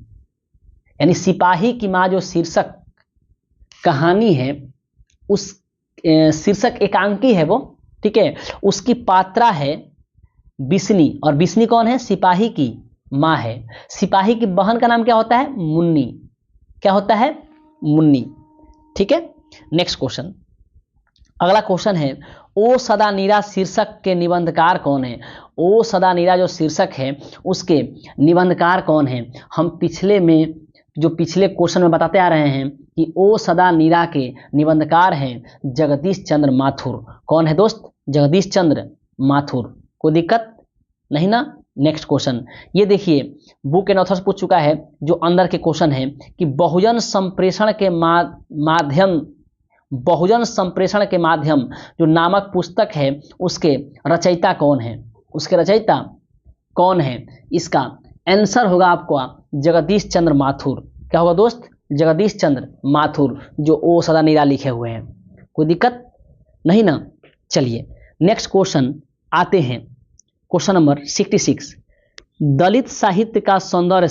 यानी सिपाही की मां जो शीर्षक कहानी है उस शीर्षक एकांकी है वो, ठीक है, उसकी पात्रा है बिस्नी। और बिस्नी कौन है? सिपाही की मां है। सिपाही की बहन का नाम क्या होता है? मुन्नी। क्या होता है? मुन्नी, ठीक है। नेक्स्ट क्वेश्चन, अगला क्वेश्चन है ओ सदा नीरा शीर्षक के निबंधकार कौन है? ओ सदा नीरा जो शीर्षक है उसके निबंधकार कौन है? हम पिछले क्वेश्चन में बताते आ रहे हैं कि ओ सदा नीरा के निबंधकार हैं जगदीश चंद्र माथुर। कौन है दोस्त? जगदीश चंद्र माथुर। कोई दिक्कत नहीं ना। नेक्स्ट क्वेश्चन, ये देखिए बुक एंड ऑथर्स पूछ चुका है, जो अंदर के क्वेश्चन है कि बहुजन संप्रेषण के माध्यम जो नामक पुस्तक है उसके रचयिता कौन है? उसके रचयिता कौन है? इसका आंसर होगा आपको जगदीश चंद्र माथुर। क्या होगा दोस्त? जगदीश चंद्र माथुर, जो ओ सदा नीरा लिखे हुए हैं। कोई दिक्कत नहीं ना। चलिए नेक्स्ट क्वेश्चन आते हैं, क्वेश्चन नंबर 66, दलित साहित्य का सौंदर्य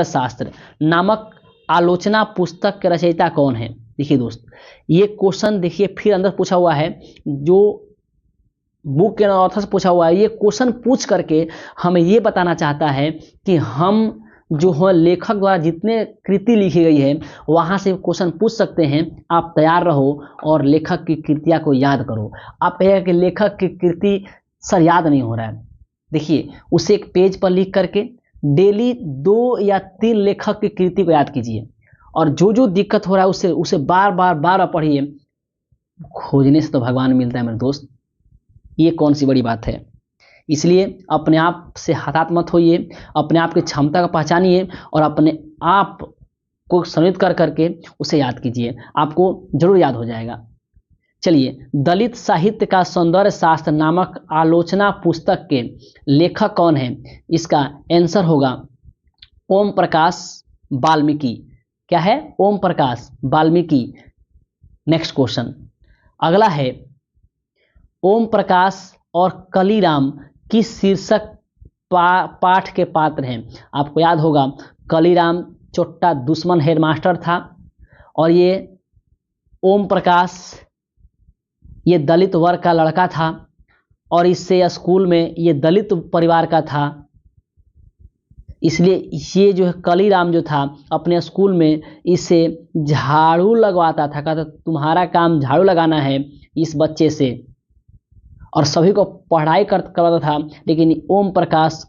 शास्त्र नामक आलोचना पुस्तक के रचयिता कौन है? देखिए दोस्त, ये क्वेश्चन देखिए फिर अंदर पूछा हुआ है, जो बुक के ऑथर से पूछा हुआ है। ये क्वेश्चन पूछ करके हमें ये बताना चाहता है कि हम जो है लेखक द्वारा जितने कृति लिखी गई है वहां से क्वेश्चन पूछ सकते हैं। आप तैयार रहो और लेखक की कृतियां को याद करो। आप कहेगा कि लेखक की कृति सर याद नहीं हो रहा है, देखिए उसे एक पेज पर लिख करके डेली 2 या 3 लेखक की कृति को याद कीजिए, और जो जो दिक्कत हो रहा है उसे उसे बार बार पढ़िए। खोजने से तो भगवान मिलता है मेरे दोस्त, ये कौन सी बड़ी बात है। इसलिए अपने आप से हताहत मत होइए, अपने आप की क्षमता को पहचानिए और अपने आप को संयत कर करके उसे याद कीजिए, आपको जरूर याद हो जाएगा। चलिए, दलित साहित्य का सौंदर्य शास्त्र नामक आलोचना पुस्तक के लेखक कौन है? इसका आंसर होगा ओम प्रकाश वाल्मीकि। क्या है? ओम प्रकाश वाल्मीकि। नेक्स्ट क्वेश्चन अगला है, ओम प्रकाश और कलीराम किस शीर्षक पाठ के पात्र हैं? आपको याद होगा कलीराम चोट्टा दुश्मन हेडमास्टर था, और ये ओम प्रकाश ये दलित वर्ग का लड़का था, और इससे स्कूल में ये दलित परिवार का था। इसलिए ये जो है कलीराम जो था अपने स्कूल में इसे झाड़ू लगवाता था, कहता तुम्हारा काम झाड़ू लगाना है इस बच्चे से, और सभी को पढ़ाई करवाता था। लेकिन ओम प्रकाश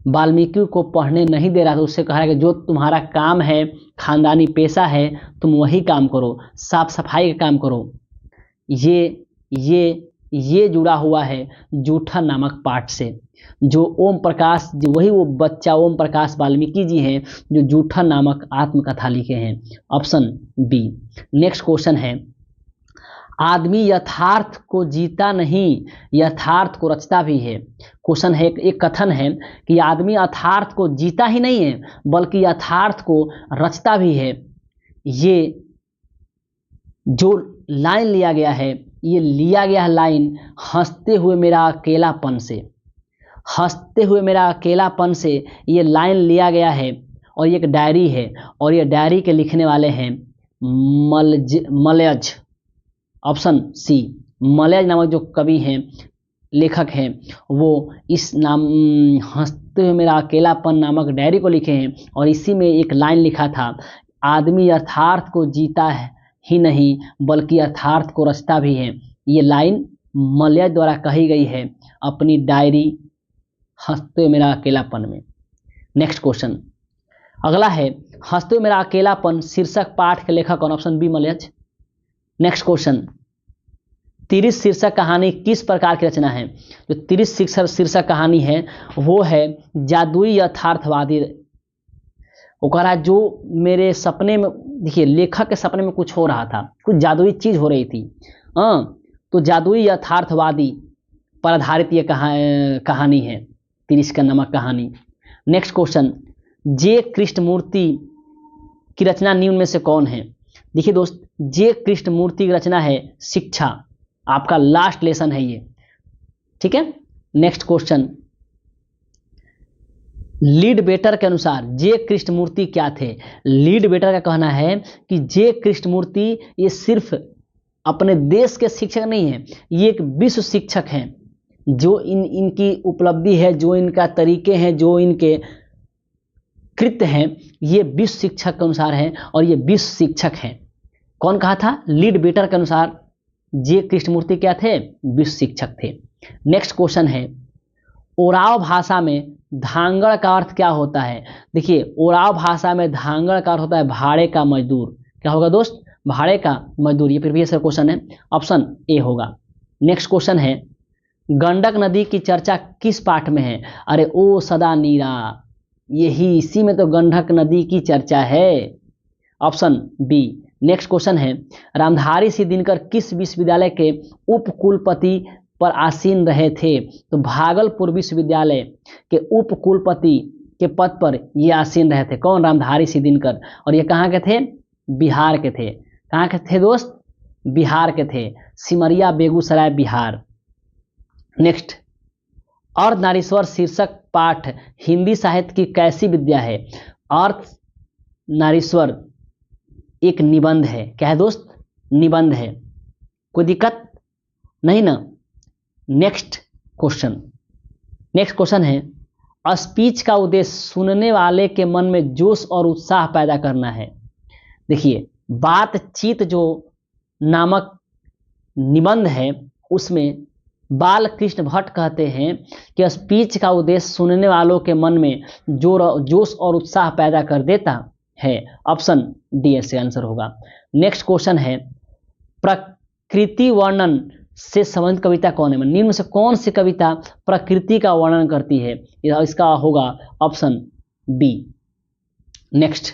वाल्मीकि को पढ़ने नहीं दे रहा था, उससे कहा कि जो तुम्हारा काम है, खानदानी पेशा है, तुम वही काम करो, साफ सफाई का काम करो। ये जुड़ा हुआ है जूठन नामक पाठ से। जो ओम प्रकाश वही वो बच्चा ओम प्रकाश वाल्मीकि जी हैं जो जूठन नामक आत्मकथा लिखे हैं। Option B. नेक्स्ट क्वेश्चन है, आदमी यथार्थ को जीता नहीं यथार्थ को रचता भी है। क्वेश्चन है, एक कथन है कि आदमी यथार्थ को जीता ही नहीं है बल्कि यथार्थ को रचता भी है। ये जो लाइन लिया गया है, ये लिया गया है लाइन हंसते हुए मेरा अकेलापन से। हंसते हुए मेरा अकेलापन से ये लाइन लिया गया है, और ये एक डायरी है, और ये डायरी के लिखने वाले हैं मलयज। ऑप्शन सी, मलयज नामक जो कवि हैं, लेखक हैं, वो इस नाम हंसते हुए मेरा अकेलापन नामक डायरी को लिखे हैं, और इसी में एक लाइन लिखा था, आदमी यथार्थ को जीता है ही नहीं बल्कि यथार्थ को रचता भी है। ये लाइन मलयज द्वारा कही गई है अपनी डायरी हंसते हुए मेरा अकेलापन में। नेक्स्ट क्वेश्चन अगला है, हंसते हुए मेरा अकेलापन शीर्षक पाठ के लेखक कौन? Option B, Malayaj. Next question, तिरिस शीर्षक कहानी किस प्रकार की रचना है? जो तिरिस शीर्षक कहानी है वो है जादुई यथार्थवादी। वो कह रहा है जो मेरे सपने में, देखिए लेखक के सपने में कुछ हो रहा था, कुछ जादुई चीज हो रही थी, तो जादुई यथार्थवादी पर आधारित ये कहानी है, तिरिस का नमक कहानी। नेक्स्ट क्वेश्चन, जे कृष्णमूर्ति की रचना निम्न में से कौन है? देखिए दोस्त, जे कृष्णमूर्ति की रचना है शिक्षा। आपका लास्ट लेसन है ये, ठीक है। नेक्स्ट क्वेश्चन, लीड बेटर के अनुसार जे कृष्णमूर्ति क्या थे? लीड बेटर का कहना है कि जे कृष्णमूर्ति ये सिर्फ अपने देश के शिक्षक नहीं है, ये एक विश्व शिक्षक हैं। जो इनकी उपलब्धि है, जो इनका तरीके हैं, जो इनके कृत्य हैं, ये विश्व शिक्षक के अनुसार हैं, और ये विश्व शिक्षक हैं। कौन कहा था? लीड बेटर के अनुसार जे कृष्णमूर्ति क्या थे? विश्व शिक्षक थे। नेक्स्ट क्वेश्चन है, ओराव भाषा में धांगड़ का अर्थ क्या होता है? देखिए ओराव भाषा में धांगड़ का अर्थ होता है भाड़े का मजदूर। क्या होगा दोस्त? भाड़े का मजदूर। ये प्रीवियस क्वेश्चन है, ऑप्शन ए होगा। नेक्स्ट क्वेश्चन है, गंडक नदी की चर्चा किस पाठ में है? अरे ओ सदा नीरा, यही इसी में तो गंडक नदी की चर्चा है। Option B. नेक्स्ट क्वेश्चन है, रामधारी सिंह दिनकर किस विश्वविद्यालय के उप कुलपति पर आसीन रहे थे? तो भागलपुर विश्वविद्यालय के उप कुलपति के पद पर ये आसीन रहे थे। कौन? रामधारी सिंह दिनकर। और ये कहाँ के थे? बिहार के थे। कहाँ के थे दोस्त? बिहार के थे, सिमरिया बेगूसराय बिहार। नेक्स्ट, अर्धनारीश्वर शीर्षक पाठ हिंदी साहित्य की कैसी विद्या है? अर्धनारीश्वर एक निबंध है। क्या है दोस्त? निबंध है। कोई दिक्कत नहीं ना? नेक्स्ट क्वेश्चन है, स्पीच का उद्देश्य सुनने वाले के मन में जोश और उत्साह पैदा करना है। देखिए, बातचीत जो नामक निबंध है उसमें बाल कृष्ण भट्ट कहते हैं कि स्पीच का उद्देश्य सुनने वालों के मन में जोश और उत्साह पैदा कर देता है। ऑप्शन डी इससे आंसर होगा। नेक्स्ट क्वेश्चन है, प्रकृति वर्णन से संबंधित कविता कौन है? निम्न में से कौन सी कविता प्रकृति का वर्णन करती है? इसका होगा ऑप्शन बी। नेक्स्ट,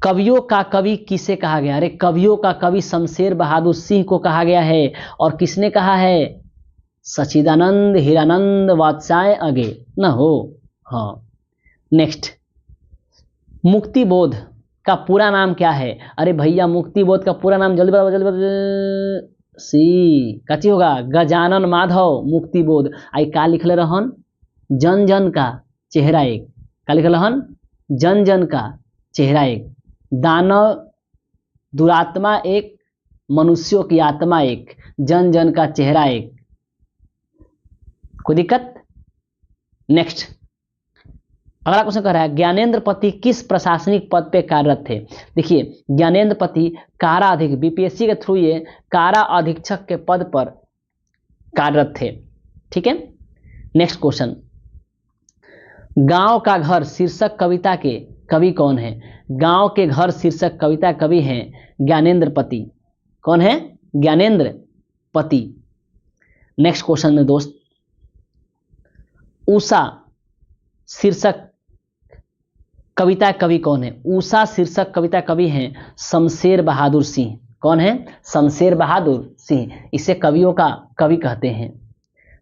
कवियों का कवि किसे कहा गया? अरे कवियों का कवि शमशेर बहादुर सिंह को कहा गया है। और किसने कहा है? सच्चिदानंद हीरानंद वात्स्यायन अगे न हो। हाँ। नेक्स्ट, मुक्तिबोध का पूरा नाम क्या है? अरे भैया मुक्तिबोध का पूरा नाम जल्दी बताओ। सी कची होगा? गजानन माधव मुक्तिबोध। आई का लिखले रहन? जन जन का चेहरा एक। का लिखल रहन? जन जन का चेहरा एक। दानव दुरात्मा एक, मनुष्यों की आत्मा एक, जन जन का चेहरा एक। कोई दिक्कत? नेक्स्ट, अगला क्वेश्चन कह रहा है, ज्ञानेंद्र पति किस प्रशासनिक पद पे कार्यरत थे? देखिए, ज्ञानेंद्र पति कारा अधीक्षक, बीपीएससी के थ्रू ये कारा अधीक्षक के पद पर कार्यरत थे। ठीक है। नेक्स्ट क्वेश्चन, गांव का घर शीर्षक कविता के कवि कौन है? गांव के घर शीर्षक कविता कवि हैं ज्ञानेंद्र पति। कौन है? ज्ञानेंद्र पति। नेक्स्ट क्वेश्चन में दोस्त, उषा शीर्षक कविता कवि कौन है? उषा शीर्षक कविता कवि हैं शमशेर बहादुर सिंह। कौन है? शमशेर बहादुर सिंह। इसे कवियों का कवि कहते हैं।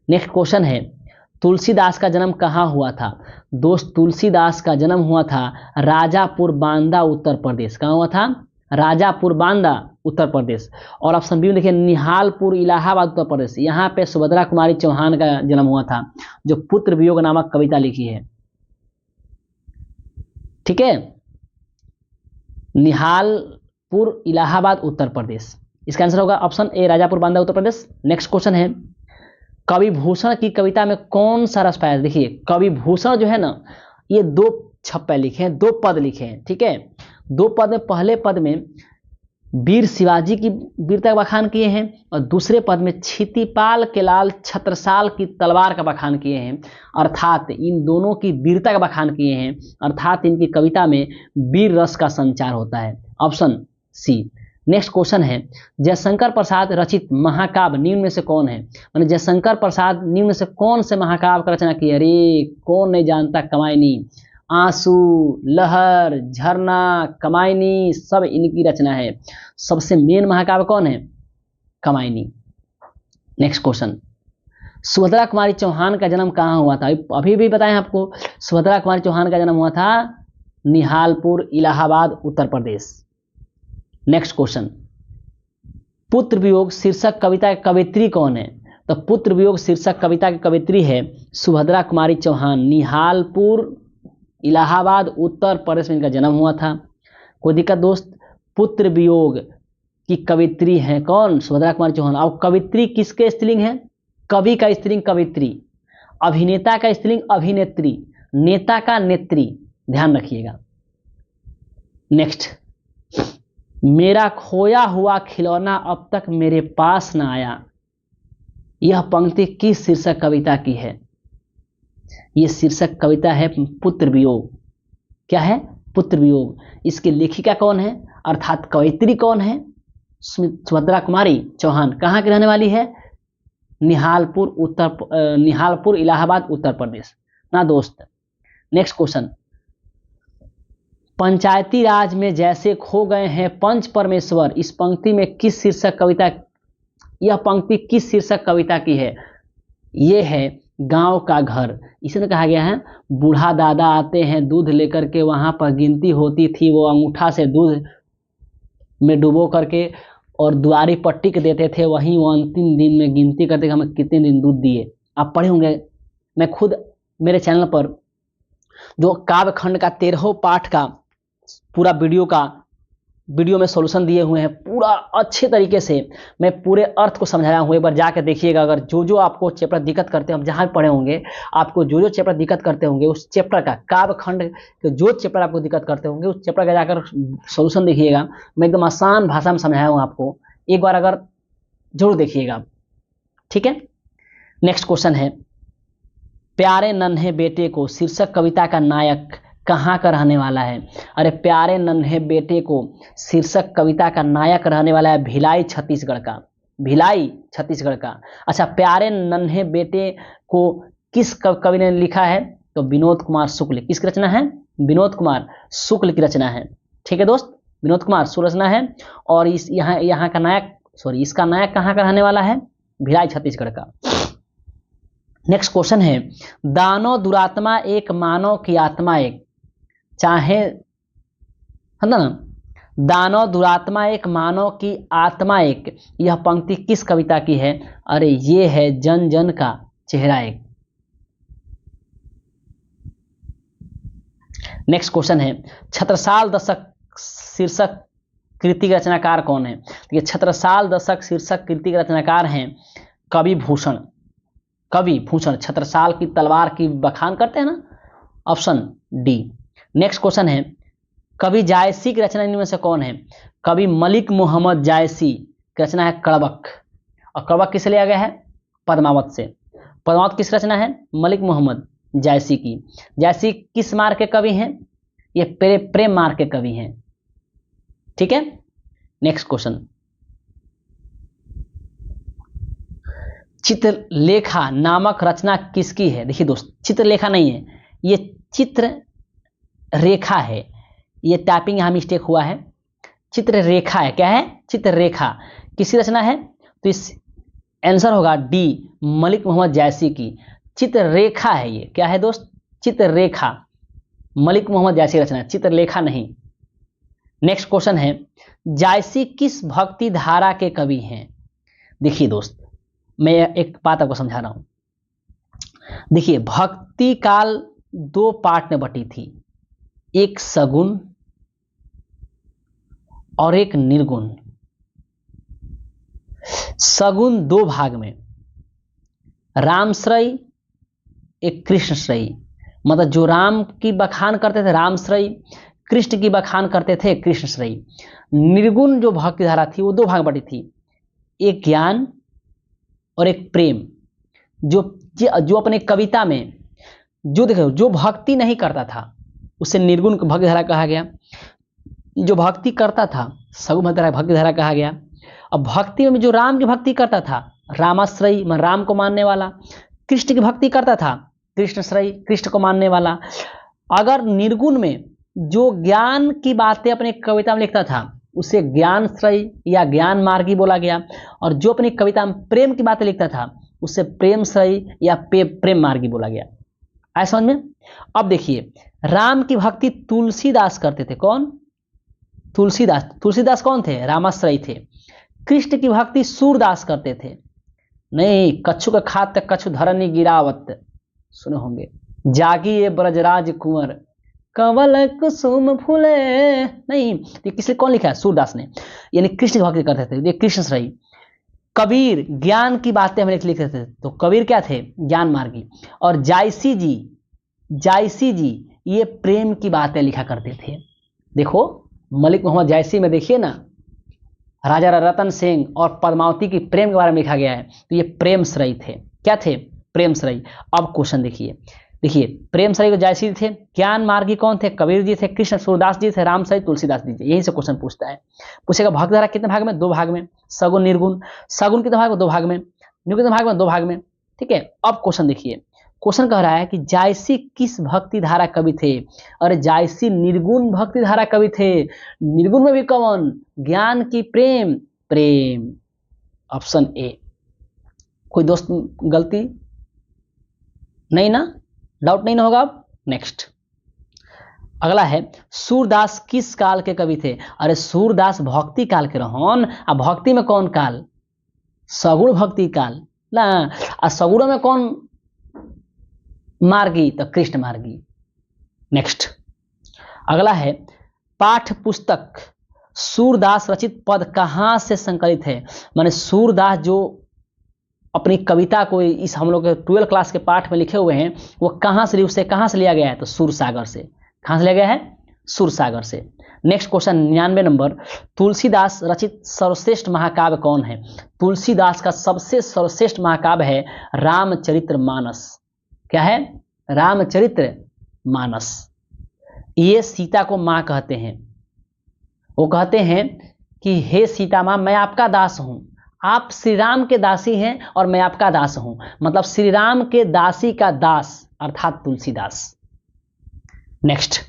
नेक्स्ट क्वेश्चन है, तुलसीदास का जन्म कहाँ हुआ था? दोस्त, तुलसीदास का जन्म हुआ था राजापुर बांदा उत्तर प्रदेश। कहाँ हुआ था? राजापुर बांदा उत्तर प्रदेश। और ऑप्शन बी में देखिए, निहालपुर इलाहाबाद उत्तर प्रदेश। यहाँ पे सुभद्रा कुमारी चौहान का जन्म हुआ था, जो पुत्र वियोग नामक कविता लिखी है। ठीक है, निहालपुर इलाहाबाद उत्तर प्रदेश। इसका आंसर होगा option A, Rajapur Banda Uttar Pradesh. Next question है, कवि भूषण की कविता में कौन सा रस पाया? देखिए, कवि भूषण जो है ना, ये दो छप्पे लिखे हैं, दो पद लिखे हैं। ठीक है, दो पद में, पहले पद में वीर शिवाजी की वीरता का बखान किए हैं और दूसरे पद में क्षितिपाल के लाल छत्रसाल की तलवार का बखान किए हैं। अर्थात इन दोनों की वीरता का बखान किए हैं, अर्थात इनकी कविता में वीर रस का संचार होता है। Option C. नेक्स्ट क्वेश्चन है, जयशंकर प्रसाद रचित महाकाव्य निम्न में से कौन है? माने जयशंकर प्रसाद निम्न में से कौन से महाकाव्य का रचना की? अरे कौन नहीं जानता, कमायनी। आंसू, लहर, झरना, कमायनी सब इनकी रचना है। सबसे मेन महाकाव्य कौन है? कमायनी। नेक्स्ट क्वेश्चन, सुभद्रा कुमारी चौहान का जन्म कहाँ हुआ था? अभी भी बताएं आपको, सुभद्रा कुमारी चौहान का जन्म हुआ था निहालपुर इलाहाबाद उत्तर प्रदेश। नेक्स्ट क्वेश्चन, पुत्र वियोग शीर्षक कविता की कवयित्री कौन है? तो पुत्र वियोग शीर्षक कविता की कवयित्री है सुभद्रा कुमारी चौहान। निहालपुर इलाहाबाद उत्तर प्रदेश में इनका जन्म हुआ था। कोई दिक्कत दोस्त? पुत्र वियोग की कवित्री है कौन? सुभद्रा कुमारी चौहान। और कवित्री किसके स्त्रीलिंग है? कवि का स्त्रीलिंग कवित्री, अभिनेता का स्त्रीलिंग अभिनेत्री, नेता का नेत्री। ध्यान रखिएगा। नेक्स्ट, मेरा खोया हुआ खिलौना अब तक मेरे पास ना आया, यह पंक्ति किस शीर्षक कविता की है? यह शीर्षक कविता है पुत्र वियोग। क्या है? पुत्र वियोग। इसकी लेखिका कौन है, अर्थात कवयित्री कौन है? सुभद्रा कुमारी चौहान। कहाँ की रहने वाली है? निहालपुर इलाहाबाद उत्तर प्रदेश ना दोस्त। नेक्स्ट क्वेश्चन, पंचायती राज में जैसे खो गए हैं पंच परमेश्वर, इस पंक्ति में किस शीर्षक कविता, यह पंक्ति किस शीर्षक कविता की है? यह है गांव का घर। इसमें कहा गया है, बूढ़ा दादा आते हैं दूध लेकर के, वहां पर गिनती होती थी, वो अंगूठा से दूध में डुबो करके और दुआरी पट्टी के देते थे, वहीं वो अंतिम दिन में गिनती करते कि हमें कितने दिन दूध दिए। आप पढ़े होंगे, मैं खुद मेरे चैनल पर जो काव्य खंड का 13 पाठ का पूरा वीडियो का वीडियो में सॉल्यूशन दिए हुए हैं, पूरा अच्छे तरीके से मैं पूरे अर्थ को समझाया हूँ। एक बार जाकर देखिएगा। अगर जो जो आपको चैप्टर दिक्कत करते हैं, हम जहाँ भी पढ़े होंगे, आपको जो जो चैप्टर दिक्कत करते होंगे उस चैप्टर का काव्य खंड के जो चैप्टर आपको दिक्कत करते होंगे उस चैप्टर का जाकर सॉल्यूशन देखिएगा। मैं एकदम आसान भाषा में समझाया हूँ आपको, एक बार अगर जरूर देखिएगा। ठीक है, नेक्स्ट क्वेश्चन है, प्यारे नन्हे बेटे को शीर्षक कविता का नायक कहाँ का रहने वाला है? अरे प्यारे नन्हे बेटे को शीर्षक कविता का नायक रहने वाला है भिलाई छत्तीसगढ़ का, भिलाई छत्तीसगढ़ का। अच्छा, प्यारे नन्हे बेटे को किस कवि ने लिखा है? तो विनोद कुमार शुक्ल। किसकी रचना है? विनोद कुमार शुक्ल की रचना है। ठीक है दोस्त, विनोद कुमार शुक्ल रचना है। और इस यहाँ का नायक, सॉरी, इसका नायक कहाँ का रहने वाला है? भिलाई छत्तीसगढ़ का। नेक्स्ट क्वेश्चन है, दानो दुरात्मा एक मानव की आत्मा एक, चाहे है ना, दानो दुरात्मा एक मानव की आत्मा एक, यह पंक्ति किस कविता की है? अरे ये है जन जन का चेहरा एक। नेक्स्ट क्वेश्चन है, छत्रसाल दशक शीर्षक कृति के रचनाकार कौन है? ये छत्रसाल दशक शीर्षक कृति के रचनाकार हैं कवि भूषण। कवि भूषण छत्रसाल की तलवार की बखान करते हैं ना, ऑप्शन डी। नेक्स्ट क्वेश्चन है, कवि जायसी की रचना इनमें में से कौन है? कवि मलिक मोहम्मद जायसी की रचना है कड़बक। और कड़बक किसे लिया गया है? पद्मावत से। पद्मावत किस रचना है? मलिक मोहम्मद जायसी की। जायसी किस मार्ग के कवि हैं? ये प्रेम मार्ग के कवि हैं। ठीक है, नेक्स्ट क्वेश्चन, चित्रलेखा नामक रचना किसकी है? देखिए दोस्त, चित्रलेखा नहीं है, ये चित्र रेखा है। ये टाइपिंग यहाँ मिस्टेक हुआ है, चित्ररेखा है। क्या है? चित्ररेखा। किसकी रचना है? तो इस आंसर होगा डी, मलिक मोहम्मद जायसी की। चित्ररेखा है ये। क्या है दोस्त? चित्ररेखा, मलिक मोहम्मद जायसी की रचना, चित्रलेखा नहीं। नेक्स्ट क्वेश्चन है, जायसी किस भक्ति धारा के कवि हैं? देखिए दोस्त, मैं एक बात आपको समझा रहा हूं। देखिए, भक्ति काल दो पार्ट में बटी थी, एक सगुण और एक निर्गुण। सगुण दो भाग में, रामश्रय एक कृष्णश्रयी, मतलब जो राम की बखान करते थे रामश्रयी, कृष्ण की बखान करते थे कृष्णश्रयी। निर्गुण जो भक्ति धारा थी वो दो भाग बटी थी, एक ज्ञान और एक प्रेम। जो अपने कविता में जो देखो जो भक्ति नहीं करता था उसे निर्गुण भक्ति धारा कहा गया, जो भक्ति करता था सगुण भक्ति धारा कहा गया। अब भक्ति में जो राम की भक्ति करता था रामाश्रयी, मैं राम को मानने वाला, कृष्ण की भक्ति करता था कृष्णश्रयी, कृष्ण को मानने वाला। अगर निर्गुण में जो ज्ञान की बातें अपने कविता में लिखता था उसे ज्ञानश्रयी या ज्ञान मार्गी बोला गया, और जो अपनी कविता में प्रेम की बातें लिखता था उसे प्रेमश्रयी या प्रेम मार्गी बोला गया। आया समझ में? अब देखिए, राम की भक्ति तुलसीदास करते थे। कौन? तुलसीदास। तुलसीदास कौन थे? रामाश्रयी थे। कृष्ण की भक्ति सूरदास करते थे। नहीं, कछु का खात कछु धरनी गिरावत सुने होंगे, जागी ये ब्रजराज कुंवर कवल कुसुम फूले। नहीं, ये किसने कौन लिखा है? सूरदास ने। यानी कृष्ण की भक्ति करते थे, ये कृष्णश्रयी। कबीर ज्ञान की बातें हमें लिखते थे, तो कबीर क्या थे? ज्ञान मार्गी। और जायसी जी ये प्रेम की बातें लिखा करते थे। देखो, मलिक मोहम्मद जायसी में देखिए ना, राजा रतन सिंह और पद्मावती की प्रेम के बारे में लिखा गया है, तो ये प्रेमश्रयी थे। क्या थे? प्रेमश्रयी। अब क्वेश्चन देखिए, प्रेमश्रयी को जायसी थे, ज्ञान मार्गी कौन थे? कबीर जी थे, कृष्ण सूरदास जी थे, रामश्रयी तुलसीदास जी थे। यही से क्वेश्चन पूछता है। पूछेगा भक्ति धारा कितने भाग में? दो भाग में, सगुण निर्गुण। सगुण कितने भाग में? दो भाग में। निर्गुण कितने भाग में? दो भाग में। ठीक है, अब क्वेश्चन देखिए, क्वेश्चन कह रहा है कि जायसी किस भक्ति धारा कवि थे? अरे जायसी निर्गुण भक्ति धारा कवि थे। निर्गुण में भी कौन? ज्ञान की प्रेम। Option A. कोई दोस्त गलती नहीं ना? डाउट नहीं ना होगा? अब नेक्स्ट अगला है, सूरदास किस काल के कवि थे? अरे सूरदास भक्ति काल के रहन। अब भक्ति में कौन काल? सगुण भक्ति काल ना। और सगुण में कौन मार्गी? तो कृष्ण मार्गी। नेक्स्ट अगला है, पाठ पुस्तक सूरदास रचित पद कहाँ से संकलित है? माने सूरदास जो अपनी कविता को इस हम लोग के 12 क्लास के पाठ में लिखे हुए हैं वो कहाँ से, उससे कहाँ से लिया गया है? तो सूरसागर से। कहाँ से लिया गया है? सूरसागर से। नेक्स्ट क्वेश्चन 99 नंबर, तुलसीदास रचित सर्वश्रेष्ठ महाकाव्य कौन है? तुलसीदास का सबसे सर्वश्रेष्ठ महाकाव्य है रामचरितमानस। क्या है? रामचरितमानस। ये सीता को मां कहते हैं। वो कहते हैं कि हे सीता मां, मैं आपका दास हूं, आप श्री राम के दासी हैं और मैं आपका दास हूं। मतलब श्री राम के दासी का दास अर्थात तुलसीदास। नेक्स्ट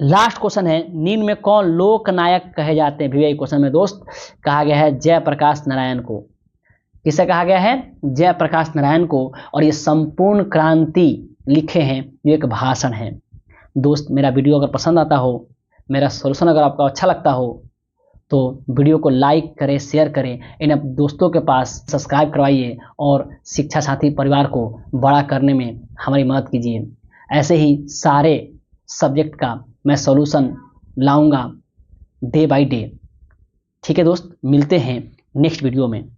लास्ट क्वेश्चन है, निम्न में कौन लोकनायक कहे जाते हैं? भैया क्वेश्चन में दोस्त कहा गया है जयप्रकाश नारायण को। किसे कहा गया है? जयप्रकाश नारायण को। और ये संपूर्ण क्रांति लिखे हैं, ये एक भाषण है। दोस्त मेरा वीडियो अगर पसंद आता हो, मेरा सॉल्यूशन अगर आपको अच्छा लगता हो तो वीडियो को लाइक करें, शेयर करें, इन दोस्तों के पास सब्सक्राइब करवाइए और शिक्षा साथी परिवार को बड़ा करने में हमारी मदद कीजिए। ऐसे ही सारे सब्जेक्ट का मैं सॉल्यूशन लाऊंगा डे बाय डे। ठीक है दोस्त, मिलते हैं नेक्स्ट वीडियो में।